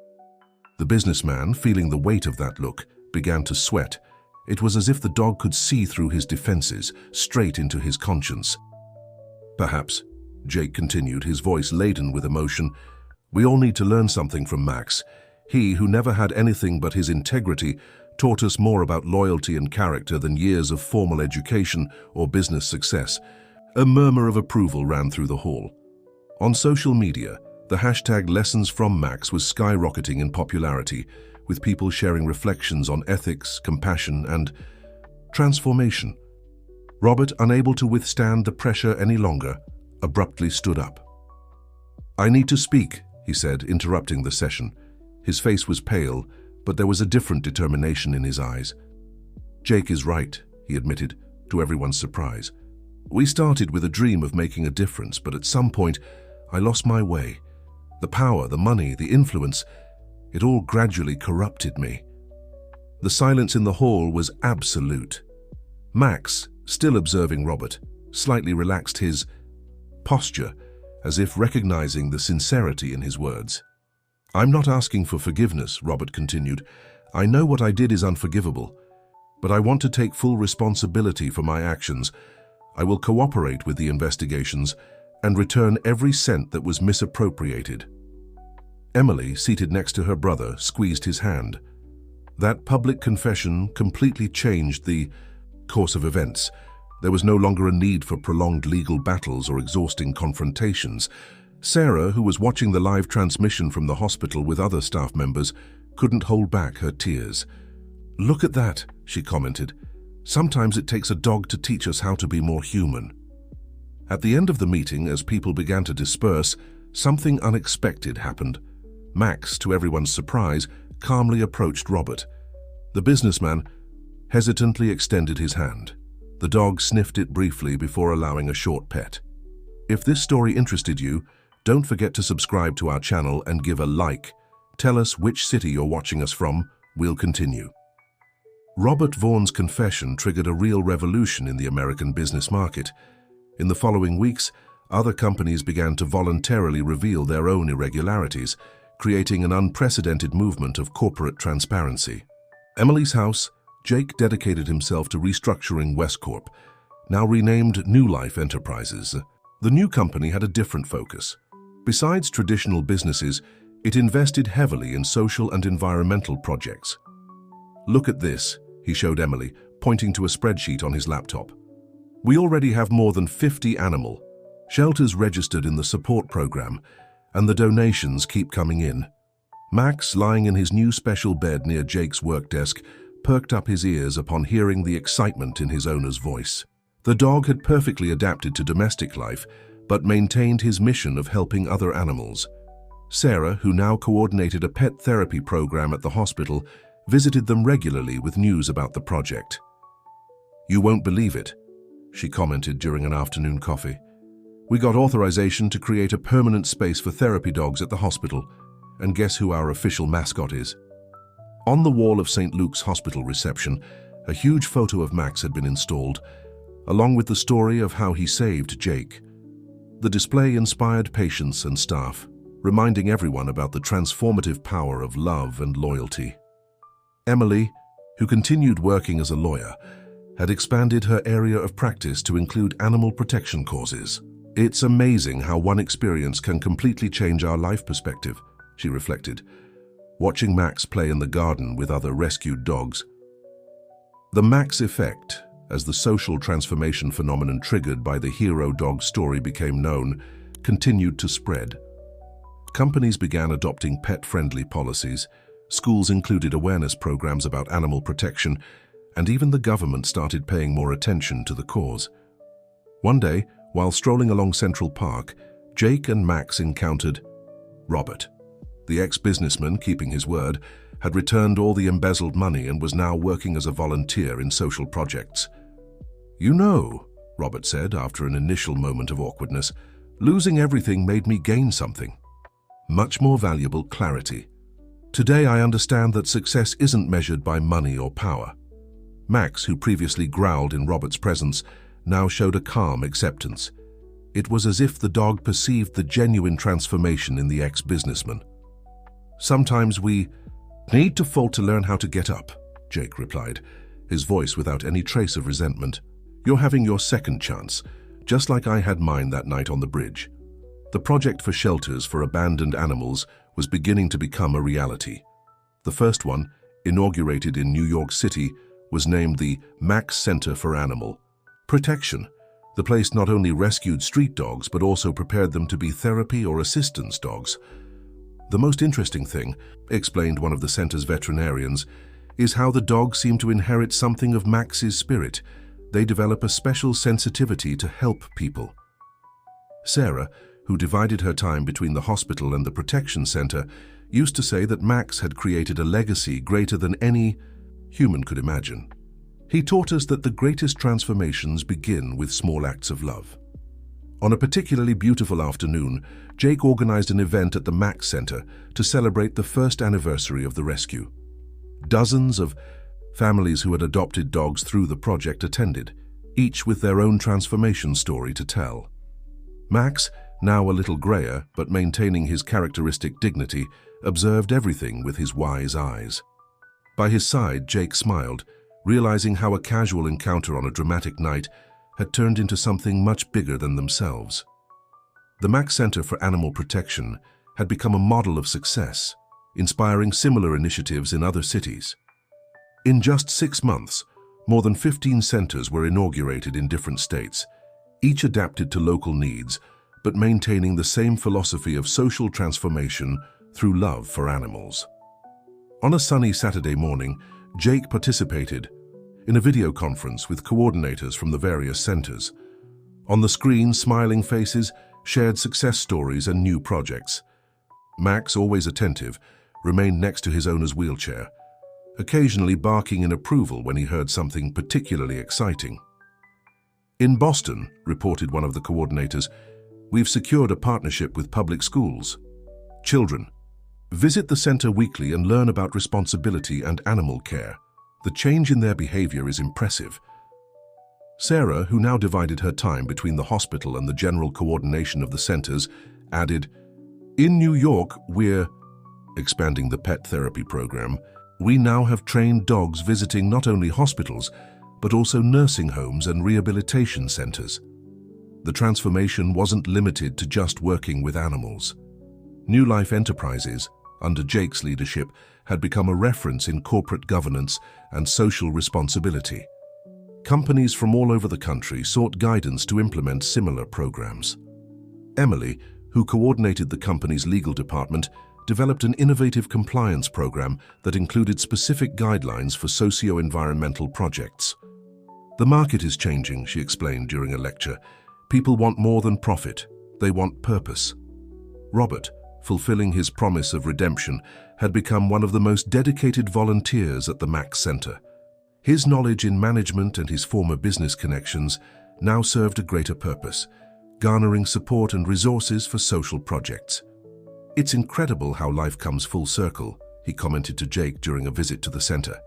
S1: The businessman, feeling the weight of that look, began to sweat. It was as if the dog could see through his defenses, straight into his conscience. Perhaps, Jake continued, his voice laden with emotion, we all need to learn something from Max. He, who never had anything but his integrity, taught us more about loyalty and character than years of formal education or business success. A murmur of approval ran through the hall. On social media, the hashtag Lessons from Max was skyrocketing in popularity, with people sharing reflections on ethics, compassion, and transformation. Robert, unable to withstand the pressure any longer, abruptly stood up. I need to speak, he said, interrupting the session. His face was pale, but there was a different determination in his eyes. Jake is right, he admitted, to everyone's surprise. We started with a dream of making a difference, but at some point, I lost my way. The power, the money, the influence, it all gradually corrupted me. The silence in the hall was absolute. Max, still observing Robert, slightly relaxed his posture, as if recognizing the sincerity in his words. I'm not asking for forgiveness, Robert continued. I know what I did is unforgivable, but I want to take full responsibility for my actions. I will cooperate with the investigations and return every cent that was misappropriated. Emily, seated next to her brother, squeezed his hand. That public confession completely changed the course of events. There was no longer a need for prolonged legal battles or exhausting confrontations. Sarah, who was watching the live transmission from the hospital with other staff members, couldn't hold back her tears. Look at that, she commented. Sometimes it takes a dog to teach us how to be more human. At the end of the meeting, as people began to disperse, something unexpected happened. Max, to everyone's surprise, calmly approached Robert. The businessman hesitantly extended his hand. The dog sniffed it briefly before allowing a short pet. If this story interested you, don't forget to subscribe to our channel and give a like. Tell us which city you're watching us from. We'll continue. Robert Vaughan's confession triggered a real revolution in the American business market. In the following weeks, other companies began to voluntarily reveal their own irregularities, creating an unprecedented movement of corporate transparency. Emily's house, Jake dedicated himself to restructuring Westcorp, now renamed New Life Enterprises. The new company had a different focus. Besides traditional businesses, it invested heavily in social and environmental projects. Look at this, he showed Emily, pointing to a spreadsheet on his laptop. We already have more than 50 animal shelters registered in the support program, and the donations keep coming in. Max, lying in his new special bed near Jake's work desk, perked up his ears upon hearing the excitement in his owner's voice. The dog had perfectly adapted to domestic life, but maintained his mission of helping other animals. Sarah, who now coordinated a pet therapy program at the hospital, visited them regularly with news about the project. You won't believe it, she commented during an afternoon coffee. We got authorization to create a permanent space for therapy dogs at the hospital, and guess who our official mascot is? On the wall of St. Luke's Hospital reception, a huge photo of Max had been installed, along with the story of how he saved Jake. The display inspired patients and staff, reminding everyone about the transformative power of love and loyalty. Emily, who continued working as a lawyer, had expanded her area of practice to include animal protection causes. It's amazing how one experience can completely change our life perspective, she reflected, watching Max play in the garden with other rescued dogs. The Max effect, as the social transformation phenomenon triggered by the hero dog story became known, continued to spread. Companies began adopting pet-friendly policies, schools included awareness programs about animal protection, and even the government started paying more attention to the cause. One day, while strolling along Central Park, Jake and Max encountered Robert. The ex-businessman, keeping his word, had returned all the embezzled money and was now working as a volunteer in social projects. "You know," Robert said after an initial moment of awkwardness, "losing everything made me gain something. Much more valuable clarity. Today I understand that success isn't measured by money or power." Max, who previously growled in Robert's presence, now showed a calm acceptance. It was as if the dog perceived the genuine transformation in the ex-businessman. "Sometimes we need to fall to learn how to get up," Jake replied, his voice without any trace of resentment. "You're having your second chance, just like I had mine that night on the bridge." The project for shelters for abandoned animals was beginning to become a reality. The first one, inaugurated in New York City, was named the Max Center for Animal Protection. The place not only rescued street dogs but also prepared them to be therapy or assistance dogs. "The most interesting thing," explained one of the center's veterinarians, "is how the dogs seem to inherit something of Max's spirit. They develop a special sensitivity to help people." Sarah, who divided her time between the hospital and the protection center, used to say that Max had created a legacy greater than any human could imagine. He taught us that the greatest transformations begin with small acts of love. On a particularly beautiful afternoon, Jake organized an event at the Max Center to celebrate the first anniversary of the rescue. Dozens of families who had adopted dogs through the project attended, each with their own transformation story to tell. Max, now a little grayer but maintaining his characteristic dignity, observed everything with his wise eyes. By his side, Jake smiled, realizing how a casual encounter on a dramatic night had turned into something much bigger than themselves. The Max Center for Animal Protection had become a model of success, inspiring similar initiatives in other cities. In just 6 months, more than 15 centers were inaugurated in different states, each adapted to local needs, but maintaining the same philosophy of social transformation through love for animals. On a sunny Saturday morning, Jake participated in a video conference with coordinators from the various centers. On the screen, smiling faces shared success stories and new projects. Max, always attentive, remained next to his owner's wheelchair, occasionally barking in approval when he heard something particularly exciting. "In Boston," reported one of the coordinators, "we've secured a partnership with public schools. Children visit the center weekly and learn about responsibility and animal care. The change in their behavior is impressive." Sarah, who now divided her time between the hospital and the general coordination of the centers, added, "In New York, we're expanding the pet therapy program. We now have trained dogs visiting not only hospitals, but also nursing homes and rehabilitation centers." The transformation wasn't limited to just working with animals. New Life Enterprises, under Jake's leadership, had become a reference in corporate governance and social responsibility. Companies from all over the country sought guidance to implement similar programs. Emily, who coordinated the company's legal department, developed an innovative compliance program that included specific guidelines for socio-environmental projects. "The market is changing," she explained during a lecture. "People want more than profit. They want purpose." Robert, fulfilling his promise of redemption, had become one of the most dedicated volunteers at the Max Center. His knowledge in management and his former business connections now served a greater purpose, garnering support and resources for social projects. "It's incredible how life comes full circle," he commented to Jake during a visit to the center.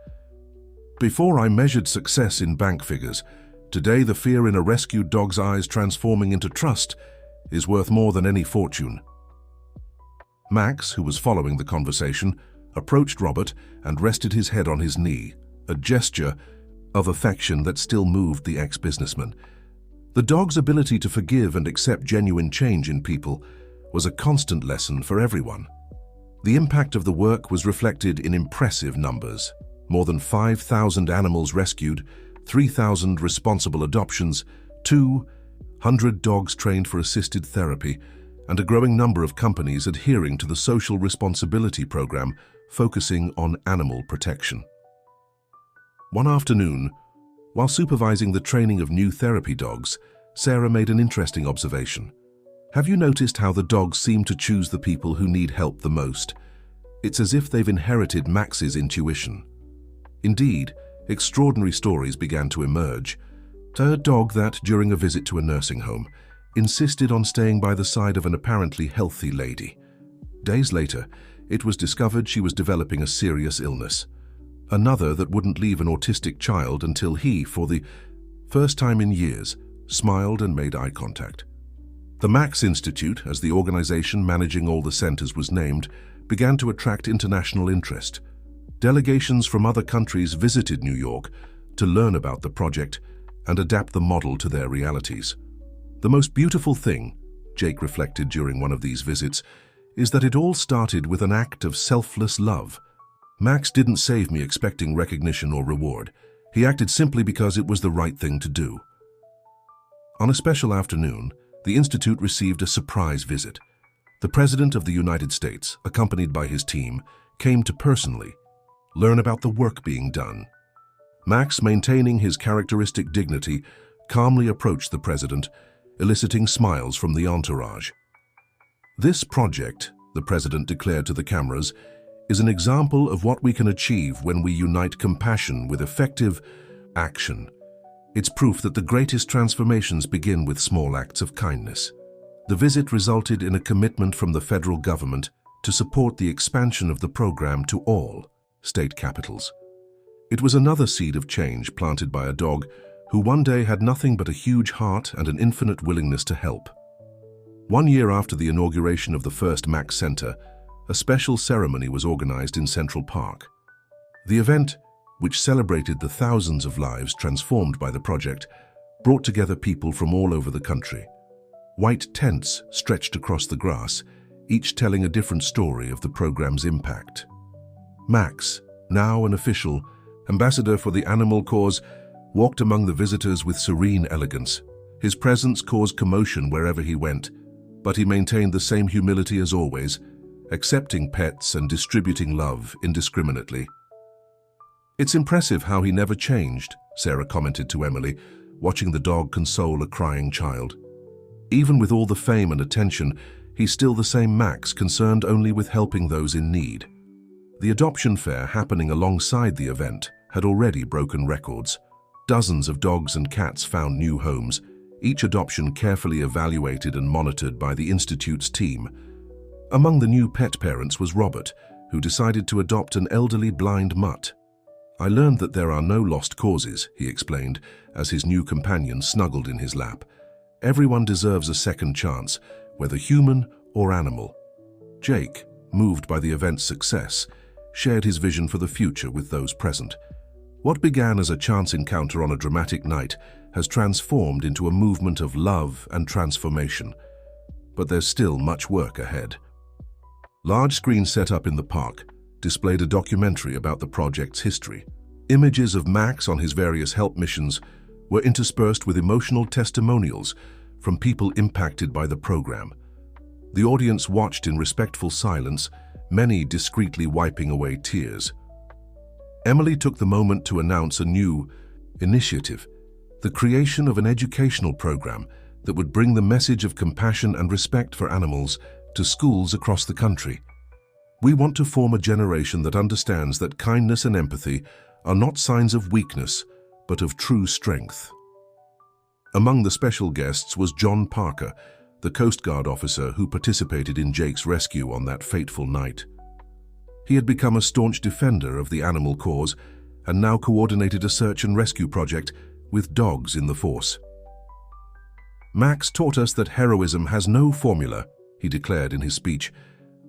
S1: "Before I measured success in bank figures, today the fear in a rescued dog's eyes transforming into trust is worth more than any fortune." Max, who was following the conversation, approached Robert and rested his head on his knee, a gesture of affection that still moved the ex-businessman. The dog's ability to forgive and accept genuine change in people was a constant lesson for everyone. The impact of the work was reflected in impressive numbers. More than 5,000 animals rescued, 3,000 responsible adoptions, 200 dogs trained for assisted therapy, and a growing number of companies adhering to the social responsibility program focusing on animal protection. One afternoon, while supervising the training of new therapy dogs, Sarah made an interesting observation. Have you noticed how the dogs seem to choose the people who need help the most? It's as if they've inherited Max's intuition. Indeed, extraordinary stories began to emerge. A dog that, during a visit to a nursing home, insisted on staying by the side of an apparently healthy lady. Days later, it was discovered she was developing a serious illness. Another that wouldn't leave an autistic child until he, for the first time in years, smiled and made eye contact. The Max Institute, as the organization managing all the centers was named, began to attract international interest. Delegations from other countries visited New York to learn about the project and adapt the model to their realities. The most beautiful thing, Jake reflected during one of these visits, is that it all started with an act of selfless love. Max didn't save me expecting recognition or reward. He acted simply because it was the right thing to do. On a special afternoon, the Institute received a surprise visit. The President of the United States, accompanied by his team, came to personally learn about the work being done. Max, maintaining his characteristic dignity, calmly approached the President, eliciting smiles from the entourage. This project, the President declared to the cameras, is an example of what we can achieve when we unite compassion with effective action. It's proof that the greatest transformations begin with small acts of kindness. The visit resulted in a commitment from the federal government to support the expansion of the program to all state capitals. It was another seed of change planted by a dog who one day had nothing but a huge heart and an infinite willingness to help. 1 year after the inauguration of the first Max Center, a special ceremony was organized in Central Park. The event, which celebrated the thousands of lives transformed by the project, brought together people from all over the country. White tents stretched across the grass, each telling a different story of the program's impact. Max, now an official, ambassador for the animal cause, walked among the visitors with serene elegance. His presence caused commotion wherever he went, but he maintained the same humility as always, accepting pets and distributing love indiscriminately. "It's impressive how he never changed," Sarah commented to Emily, watching the dog console a crying child. "Even with all the fame and attention, he's still the same Max, concerned only with helping those in need." The adoption fair happening alongside the event had already broken records. Dozens of dogs and cats found new homes, each adoption carefully evaluated and monitored by the Institute's team. Among the new pet parents was Robert, who decided to adopt an elderly blind mutt. "I learned that there are no lost causes," he explained, as his new companion snuggled in his lap. "Everyone deserves a second chance, whether human or animal." Jake, moved by the event's success, shared his vision for the future with those present. What began as a chance encounter on a dramatic night has transformed into a movement of love and transformation. But there's still much work ahead. Large screens set up in the park displayed a documentary about the project's history. Images of Max on his various help missions were interspersed with emotional testimonials from people impacted by the program. The audience watched in respectful silence, many discreetly wiping away tears. Emily took the moment to announce a new initiative, the creation of an educational program that would bring the message of compassion and respect for animals to schools across the country. "We want to form a generation that understands that kindness and empathy are not signs of weakness, but of true strength." Among the special guests was John Parker, the Coast Guard officer who participated in Jake's rescue on that fateful night. He had become a staunch defender of the animal cause and now coordinated a search and rescue project with dogs in the force. "Max taught us that heroism has no formula," he declared in his speech.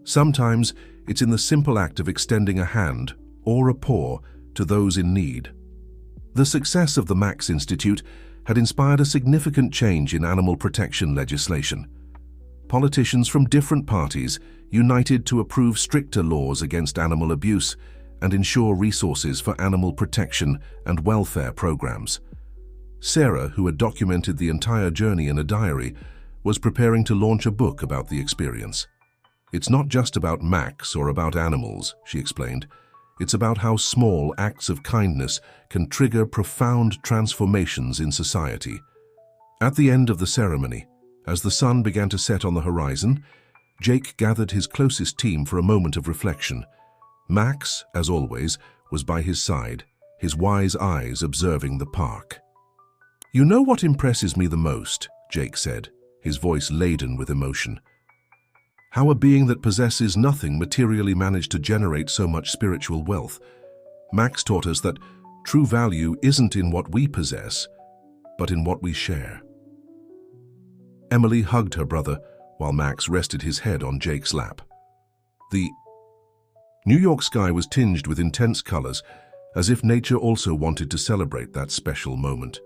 S1: "Sometimes it's in the simple act of extending a hand or a paw to those in need." The success of the Max Institute had inspired a significant change in animal protection legislation. Politicians from different parties united to approve stricter laws against animal abuse and ensure resources for animal protection and welfare programs. Sarah, who had documented the entire journey in a diary, was preparing to launch a book about the experience. "It's not just about Max or about animals," she explained. "It's about how small acts of kindness can trigger profound transformations in society." At the end of the ceremony, as the sun began to set on the horizon, Jake gathered his closest team for a moment of reflection. Max, as always, was by his side, his wise eyes observing the park. "You know what impresses me the most," Jake said, his voice laden with emotion. "How a being that possesses nothing materially managed to generate so much spiritual wealth. Max taught us that true value isn't in what we possess, but in what we share." Emily hugged her brother while Max rested his head on Jake's lap. The New York sky was tinged with intense colors, as if nature also wanted to celebrate that special moment.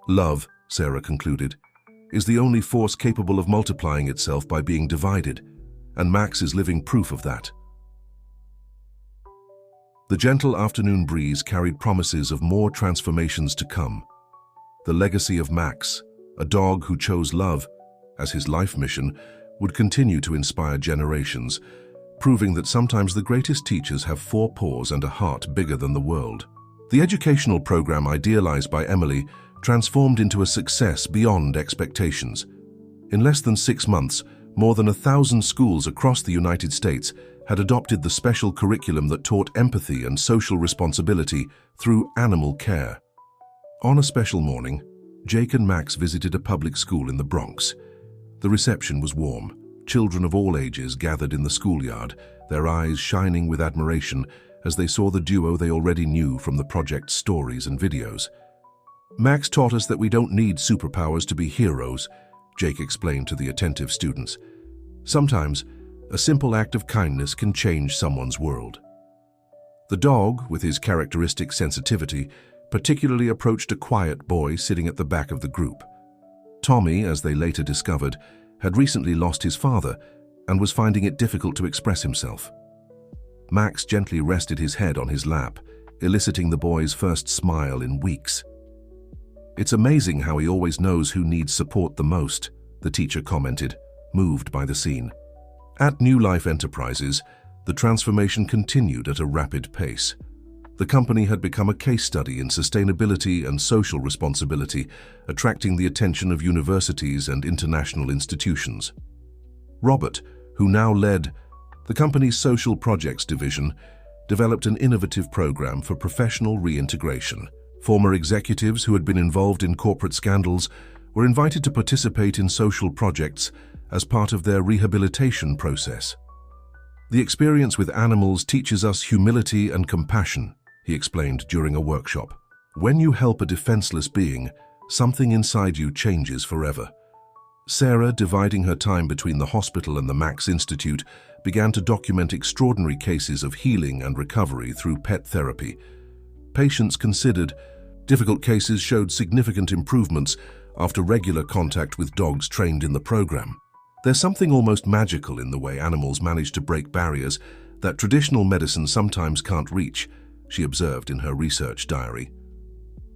S1: "Love," Sarah concluded, "is the only force capable of multiplying itself by being divided, and Max is living proof of that." The gentle afternoon breeze carried promises of more transformations to come. The legacy of Max, a dog who chose love as his life mission, would continue to inspire generations, proving that sometimes the greatest teachers have 4 paws and a heart bigger than the world. The educational program idealized by Emily transformed into a success beyond expectations. In less than 6 months, more than 1,000 schools across the United States had adopted the special curriculum that taught empathy and social responsibility through animal care. On a special morning, Jake and Max visited a public school in the Bronx. The reception was warm. Children of all ages gathered in the schoolyard, their eyes shining with admiration as they saw the duo they already knew from the project's stories and videos. "Max taught us that we don't need superpowers to be heroes," Jake explained to the attentive students. "Sometimes, a simple act of kindness can change someone's world." The dog, with his characteristic sensitivity, particularly approached a quiet boy sitting at the back of the group. Tommy, as they later discovered, had recently lost his father and was finding it difficult to express himself. Max gently rested his head on his lap, eliciting the boy's first smile in weeks. "It's amazing how he always knows who needs support the most," the teacher commented, moved by the scene. At New Life Enterprises, the transformation continued at a rapid pace. The company had become a case study in sustainability and social responsibility, attracting the attention of universities and international institutions. Robert, who now led the company's social projects division, developed an innovative program for professional reintegration. Former executives who had been involved in corporate scandals were invited to participate in social projects as part of their rehabilitation process. "The experience with animals teaches us humility and compassion," he explained during a workshop. "When you help a defenseless being, something inside you changes forever." Sarah, dividing her time between the hospital and the Max Institute, began to document extraordinary cases of healing and recovery through pet therapy. Patients considered difficult cases showed significant improvements after regular contact with dogs trained in the program. "There's something almost magical in the way animals manage to break barriers that traditional medicine sometimes can't reach," she observed in her research diary.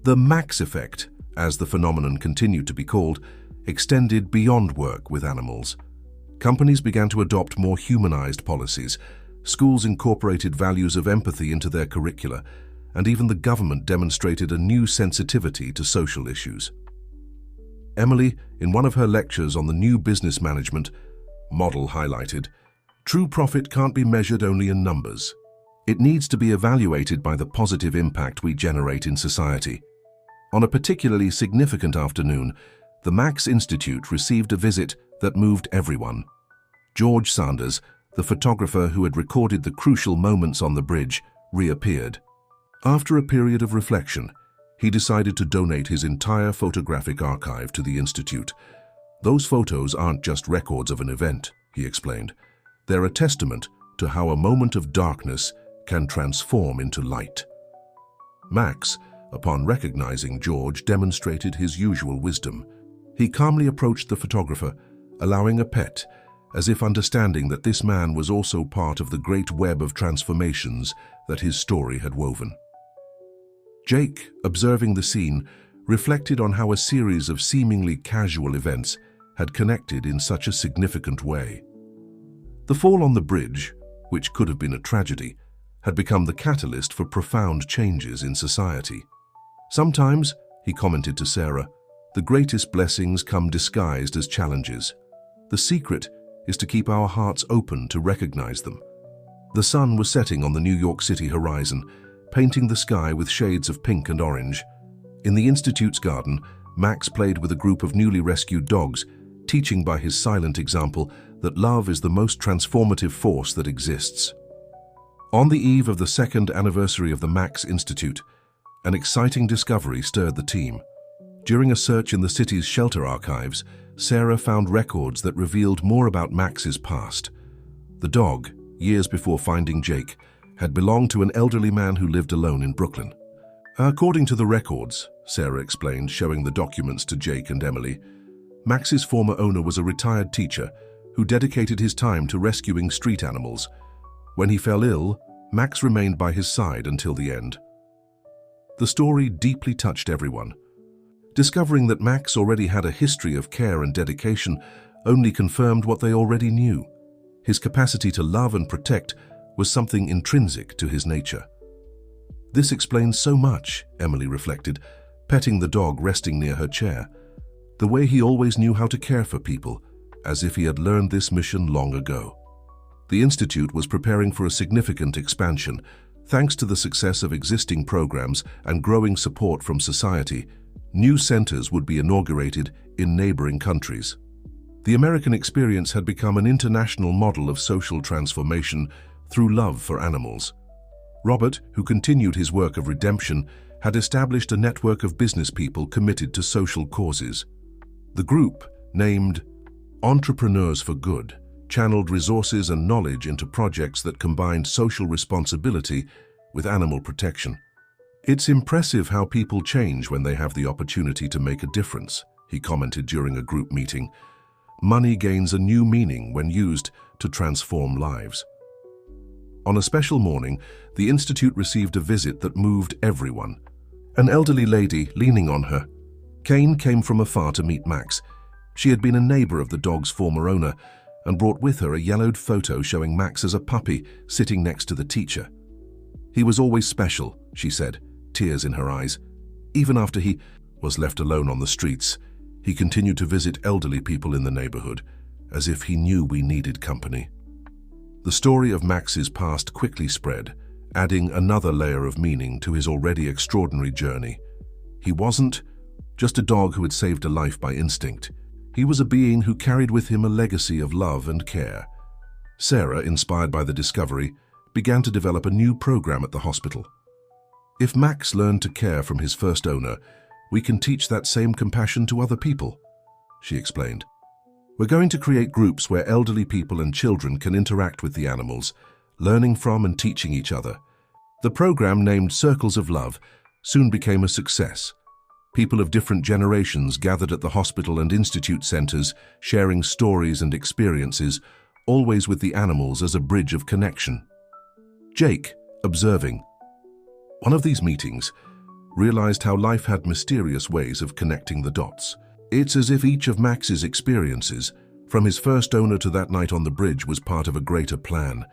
S1: The Max effect, as the phenomenon continued to be called, extended beyond work with animals. Companies began to adopt more humanized policies, schools incorporated values of empathy into their curricula, and even the government demonstrated a new sensitivity to social issues. Emily, in one of her lectures on the new business management model, highlighted, "True profit can't be measured only in numbers. It needs to be evaluated by the positive impact we generate in society." On a particularly significant afternoon, the Max Institute received a visit that moved everyone. George Sanders, the photographer who had recorded the crucial moments on the bridge, reappeared. After a period of reflection, he decided to donate his entire photographic archive to the Institute. "Those photos aren't just records of an event," he explained. "They're a testament to how a moment of darkness can transform into light." Max, upon recognizing George, demonstrated his usual wisdom. He calmly approached the photographer, allowing a pet, as if understanding that this man was also part of the great web of transformations that his story had woven. Jake, observing the scene, reflected on how a series of seemingly casual events had connected in such a significant way. The fall on the bridge, which could have been a tragedy, had become the catalyst for profound changes in society. Sometimes, he commented to Sarah, the greatest blessings come disguised as challenges. The secret is to keep our hearts open to recognize them. The sun was setting on the New York City horizon, painting the sky with shades of pink and orange. In the Institute's garden, Max played with a group of newly rescued dogs, teaching by his silent example that love is the most transformative force that exists. On the eve of the second anniversary of the Max Institute, an exciting discovery stirred the team. During a search in the city's shelter archives, Sarah found records that revealed more about Max's past. The dog, years before finding Jake, had belonged to an elderly man who lived alone in Brooklyn. According to the records, Sarah explained, showing the documents to Jake and Emily, Max's former owner was a retired teacher who dedicated his time to rescuing street animals. When he fell ill, Max remained by his side until the end. The story deeply touched everyone. Discovering that Max already had a history of care and dedication only confirmed what they already knew. His capacity to love and protect was something intrinsic to his nature. This explains so much, Emily reflected, petting the dog resting near her chair. The way he always knew how to care for people, as if he had learned this mission long ago. The Institute was preparing for a significant expansion. Thanks to the success of existing programs and growing support from society, new centers would be inaugurated in neighboring countries. The American experience had become an international model of social transformation through love for animals. Robert, who continued his work of redemption, had established a network of business people committed to social causes. The group, named Entrepreneurs for Good, channeled resources and knowledge into projects that combined social responsibility with animal protection. It's impressive how people change when they have the opportunity to make a difference, he commented during a group meeting. Money gains a new meaning when used to transform lives. On a special morning, the Institute received a visit that moved everyone. An elderly lady leaning on her. Kane came from afar to meet Max. She had been a neighbor of the dog's former owner and brought with her a yellowed photo showing Max as a puppy sitting next to the teacher. He was always special, she said, tears in her eyes. Even after he was left alone on the streets, he continued to visit elderly people in the neighborhood, as if he knew we needed company. The story of Max's past quickly spread, adding another layer of meaning to his already extraordinary journey. He wasn't just a dog who had saved a life by instinct. He was a being who carried with him a legacy of love and care. Sarah, inspired by the discovery, began to develop a new program at the hospital. If Max learned to care from his first owner, we can teach that same compassion to other people, she explained. We're going to create groups where elderly people and children can interact with the animals, learning from and teaching each other. The program, named Circles of Love, soon became a success. People of different generations gathered at the hospital and institute centers, sharing stories and experiences, always with the animals as a bridge of connection. Jake, observing one of these meetings, realized how life had mysterious ways of connecting the dots. It's as if each of Max's experiences, from his first owner to that night on the bridge, was part of a greater plan,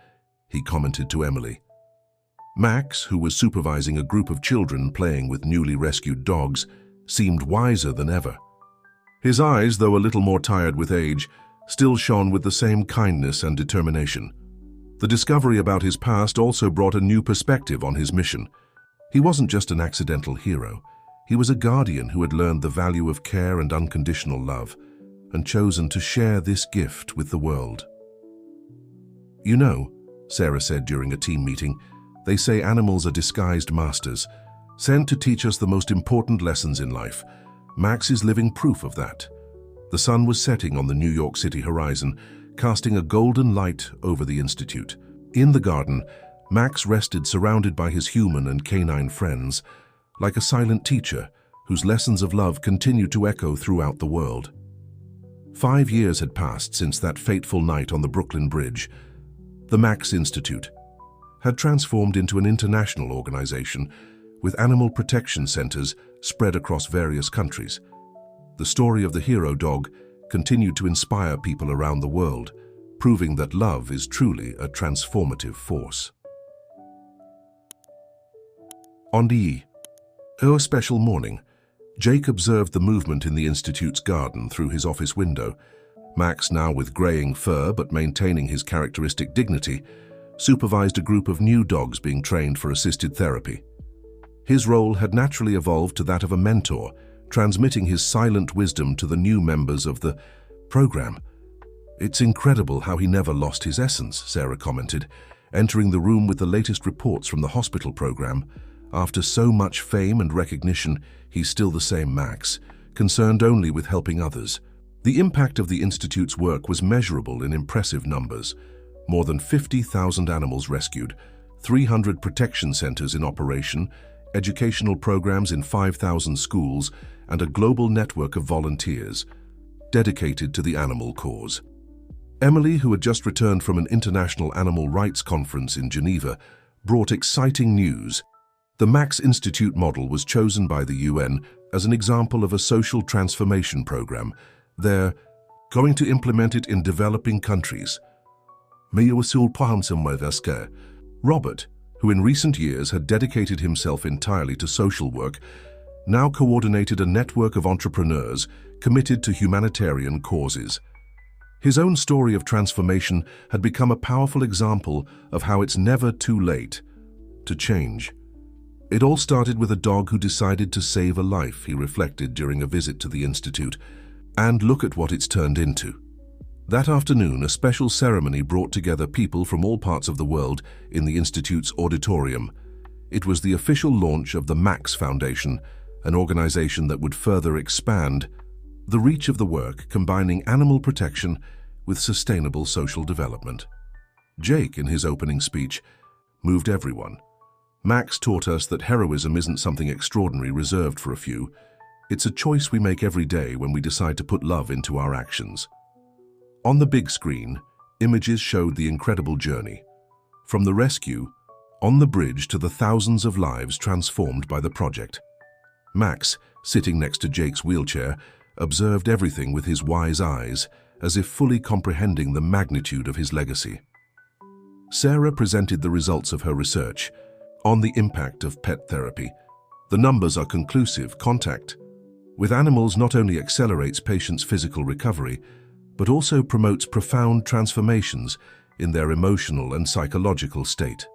S1: he commented to Emily. Max, who was supervising a group of children playing with newly rescued dogs, seemed wiser than ever. His eyes, though a little more tired with age, still shone with the same kindness and determination. The discovery about his past also brought a new perspective on his mission. He wasn't just an accidental hero. He was a guardian who had learned the value of care and unconditional love, and chosen to share this gift with the world. You know, Sarah said during a team meeting, they say animals are disguised masters, sent to teach us the most important lessons in life. Max is living proof of that. The sun was setting on the New York City horizon, casting a golden light over the Institute. In the garden, Max rested surrounded by his human and canine friends. like a silent teacher whose lessons of love continue to echo throughout the world. 5 years had passed since that fateful night on the Brooklyn Bridge. The Max Institute had transformed into an international organization with animal protection centers spread across various countries. The story of the hero dog continued to inspire people around the world, proving that love is truly a transformative force. On a special morning, Jake observed the movement in the Institute's garden through his office window. Max, now with graying fur but maintaining his characteristic dignity, supervised a group of new dogs being trained for assisted therapy. His role had naturally evolved to that of a mentor, transmitting his silent wisdom to the new members of the program. "It's incredible how he never lost his essence," Sarah commented, entering the room with the latest reports from the hospital program. After so much fame and recognition, he's still the same Max, concerned only with helping others. The impact of the Institute's work was measurable in impressive numbers. More than 50,000 animals rescued, 300 protection centers in operation, educational programs in 5,000 schools, and a global network of volunteers dedicated to the animal cause. Emily, who had just returned from an international animal rights conference in Geneva, brought exciting news. The Max Institute model was chosen by the UN as an example of a social transformation program. They're going to implement it in developing countries. Robert, who in recent years had dedicated himself entirely to social work, now coordinated a network of entrepreneurs committed to humanitarian causes. His own story of transformation had become a powerful example of how it's never too late to change. It all started with a dog who decided to save a life, he reflected during a visit to the Institute. And look at what it's turned into. That afternoon, a special ceremony brought together people from all parts of the world in the Institute's auditorium. It was the official launch of the Max Foundation, an organization that would further expand the reach of the work, combining animal protection with sustainable social development. Jake, in his opening speech, moved everyone. Max taught us that heroism isn't something extraordinary reserved for a few. It's a choice we make every day when we decide to put love into our actions. On the big screen, images showed the incredible journey. From the rescue, on the bridge, to the thousands of lives transformed by the project. Max, sitting next to Jake's wheelchair, observed everything with his wise eyes, as if fully comprehending the magnitude of his legacy. Sarah presented the results of her research on the impact of pet therapy. The numbers are conclusive. Contact with animals not only accelerates patients' physical recovery, but also promotes profound transformations in their emotional and psychological state.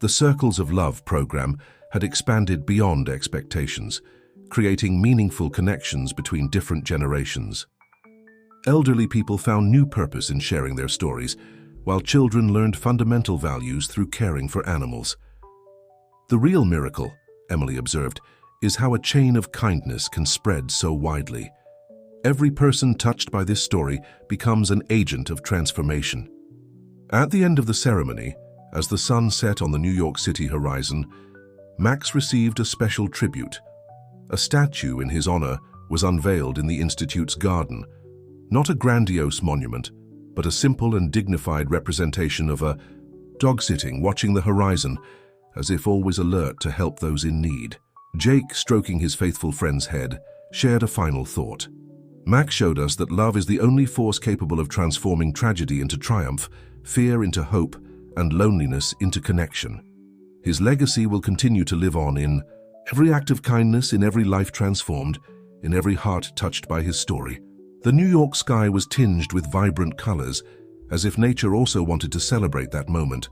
S1: The Circles of Love program had expanded beyond expectations, creating meaningful connections between different generations. Elderly people found new purpose in sharing their stories, while children learned fundamental values through caring for animals. The real miracle, Emily observed, is how a chain of kindness can spread so widely. Every person touched by this story becomes an agent of transformation. At the end of the ceremony, as the sun set on the New York City horizon, Max received a special tribute. A statue in his honor was unveiled in the Institute's garden. Not a grandiose monument, but a simple and dignified representation of a dog sitting, watching the horizon, as if always alert to help those in need. Jake, stroking his faithful friend's head, shared a final thought. Max showed us that love is the only force capable of transforming tragedy into triumph, fear into hope, and loneliness into connection. His legacy will continue to live on in every act of kindness, in every life transformed, in every heart touched by his story. The New York sky was tinged with vibrant colors, as if nature also wanted to celebrate that moment.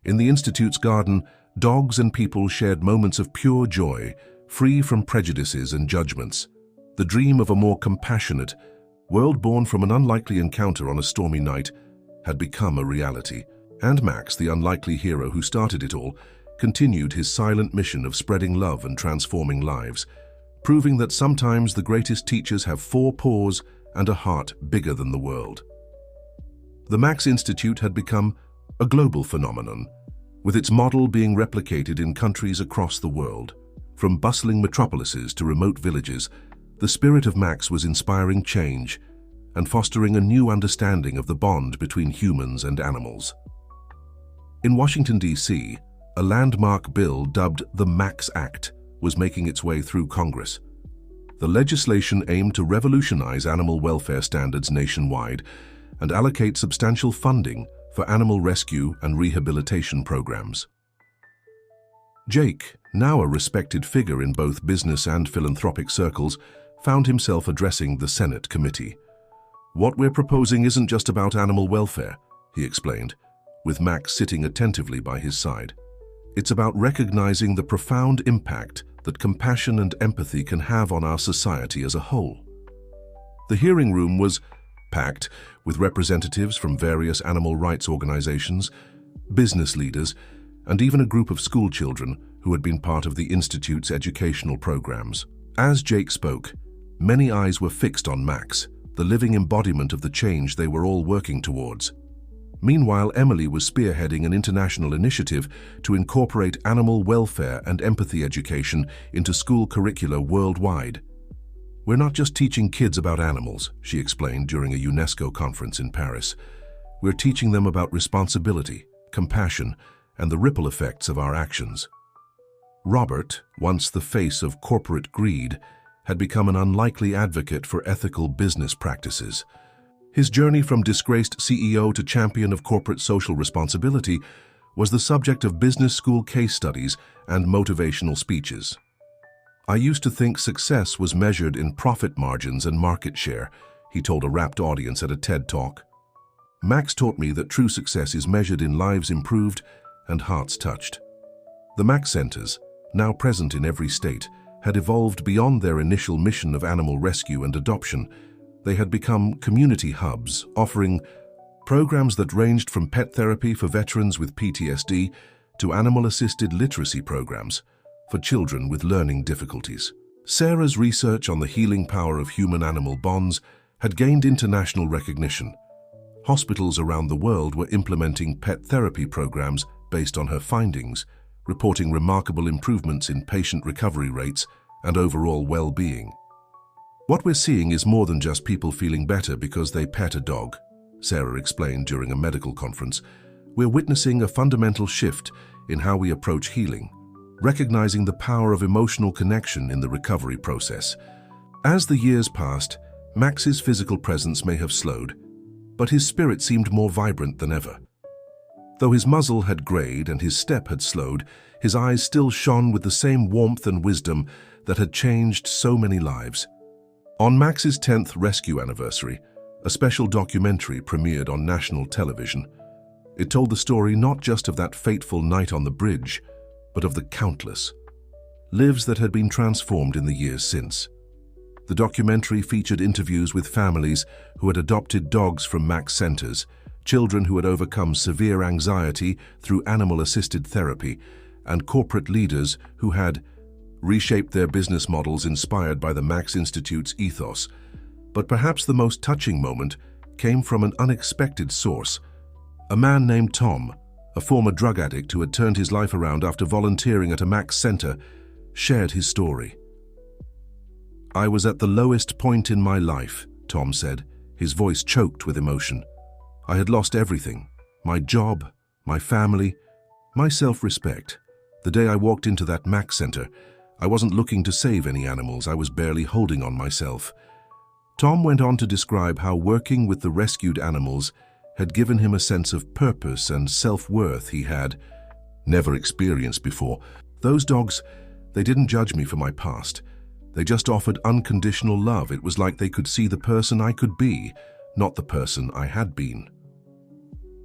S1: In the Institute's garden, dogs and people shared moments of pure joy, free from prejudices and judgments. The dream of a more compassionate world, born from an unlikely encounter on a stormy night, had become a reality. And Max, the unlikely hero who started it all, continued his silent mission of spreading love and transforming lives, proving that sometimes the greatest teachers have 4 paws and a heart bigger than the world. The Max Institute had become a global phenomenon, with its model being replicated in countries across the world. From bustling metropolises to remote villages, the spirit of Max was inspiring change and fostering a new understanding of the bond between humans and animals. In Washington, D.C., a landmark bill dubbed the Max Act was making its way through Congress. The legislation aimed to revolutionize animal welfare standards nationwide and allocate substantial funding for animal rescue and rehabilitation programs. Jake, now a respected figure in both business and philanthropic circles, found himself addressing the Senate committee. "What we're proposing isn't just about animal welfare," he explained, with Max sitting attentively by his side. "It's about recognizing the profound impact that compassion and empathy can have on our society as a whole." The hearing room was packed with representatives from various animal rights organizations, business leaders, and even a group of school children who had been part of the Institute's educational programs. As Jake spoke, many eyes were fixed on Max, the living embodiment of the change they were all working towards. Meanwhile, Emily was spearheading an international initiative to incorporate animal welfare and empathy education into school curricula worldwide. "We're not just teaching kids about animals," she explained during a UNESCO conference in Paris. "We're teaching them about responsibility, compassion, and the ripple effects of our actions." Robert, once the face of corporate greed, had become an unlikely advocate for ethical business practices. His journey from disgraced CEO to champion of corporate social responsibility was the subject of business school case studies and motivational speeches. "I used to think success was measured in profit margins and market share," he told a rapt audience at a TED Talk. "Max taught me that true success is measured in lives improved and hearts touched." The Max Centers, now present in every state, had evolved beyond their initial mission of animal rescue and adoption. They had become community hubs, offering programs that ranged from pet therapy for veterans with PTSD to animal-assisted literacy programs for children with learning difficulties. Sarah's research on the healing power of human-animal bonds had gained international recognition. Hospitals around the world were implementing pet therapy programs based on her findings, reporting remarkable improvements in patient recovery rates and overall well-being. "What we're seeing is more than just people feeling better because they pet a dog," Sarah explained during a medical conference. "We're witnessing a fundamental shift in how we approach healing, recognizing the power of emotional connection in the recovery process." As the years passed, Max's physical presence may have slowed, but his spirit seemed more vibrant than ever. Though his muzzle had grayed and his step had slowed, his eyes still shone with the same warmth and wisdom that had changed so many lives. On Max's 10th rescue anniversary, a special documentary premiered on national television. It told the story not just of that fateful night on the bridge, but of the countless lives that had been transformed in the years since. The documentary featured interviews with families who had adopted dogs from Max Centers, children who had overcome severe anxiety through animal-assisted therapy, and corporate leaders who had reshaped their business models inspired by the Max Institute's ethos. But perhaps the most touching moment came from an unexpected source. A man named Tom, a former drug addict who had turned his life around after volunteering at a Max Center, shared his story. "I was at the lowest point in my life," Tom said, his voice choked with emotion. "I had lost everything: my job, my family, my self-respect. The day I walked into that Max Center, I wasn't looking to save any animals, I was barely holding on myself." Tom went on to describe how working with the rescued animals had given him a sense of purpose and self-worth he had never experienced before. "Those dogs, they didn't judge me for my past. They just offered unconditional love. It was like they could see the person I could be, not the person I had been."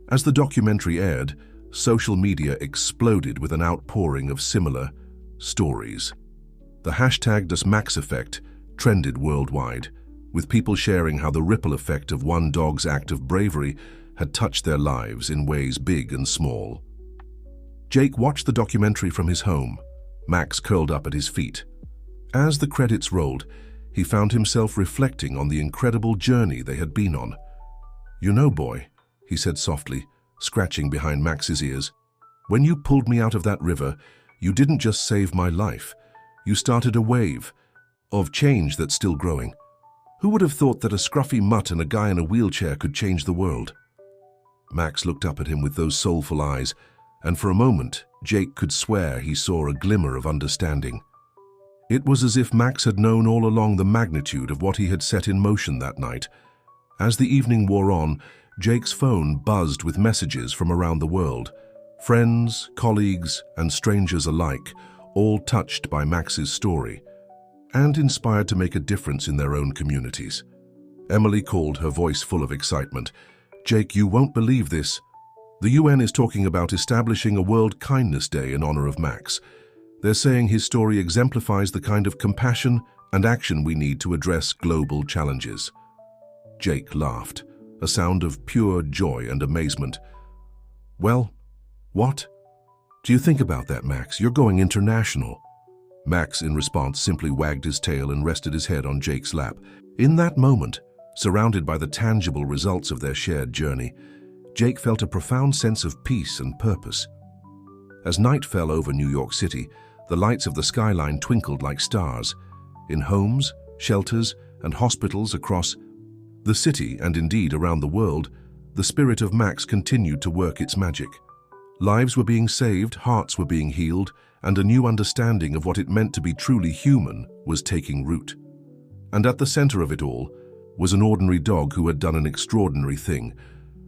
S1: As the documentary aired, social media exploded with an outpouring of similar stories. The hashtag #DasMaxEffect trended worldwide, with people sharing how the ripple effect of one dog's act of bravery had touched their lives in ways big and small. Jake watched the documentary from his home, Max curled up at his feet. As the credits rolled, he found himself reflecting on the incredible journey they had been on. "You know, boy," he said softly, scratching behind Max's ears, "when you pulled me out of that river, you didn't just save my life. You started a wave of change that's still growing. Who would have thought that a scruffy mutt and a guy in a wheelchair could change the world? Max looked up at him with those soulful eyes, and for a moment, Jake could swear he saw a glimmer of understanding. It was as if Max had known all along the magnitude of what he had set in motion that night. As the evening wore on, Jake's phone buzzed with messages from around the world. Friends, colleagues, and strangers alike, all touched by Max's story, and inspired to make a difference in their own communities. Emily called, her voice full of excitement. "Jake, you won't believe this. The UN is talking about establishing a World Kindness Day in honor of Max. They're saying his story exemplifies the kind of compassion and action we need to address global challenges." Jake laughed, a sound of pure joy and amazement. "Well, what do you think about that, Max? You're going international." Max, in response, simply wagged his tail and rested his head on Jake's lap. In that moment, surrounded by the tangible results of their shared journey, Jake felt a profound sense of peace and purpose. As night fell over New York City, the lights of the skyline twinkled like stars. In homes, shelters, and hospitals across the city, and indeed around the world, the spirit of Max continued to work its magic. Lives were being saved, hearts were being healed, and a new understanding of what it meant to be truly human was taking root. And at the center of it all was an ordinary dog who had done an extraordinary thing,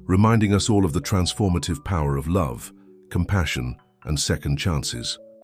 S1: reminding us all of the transformative power of love, compassion, and second chances.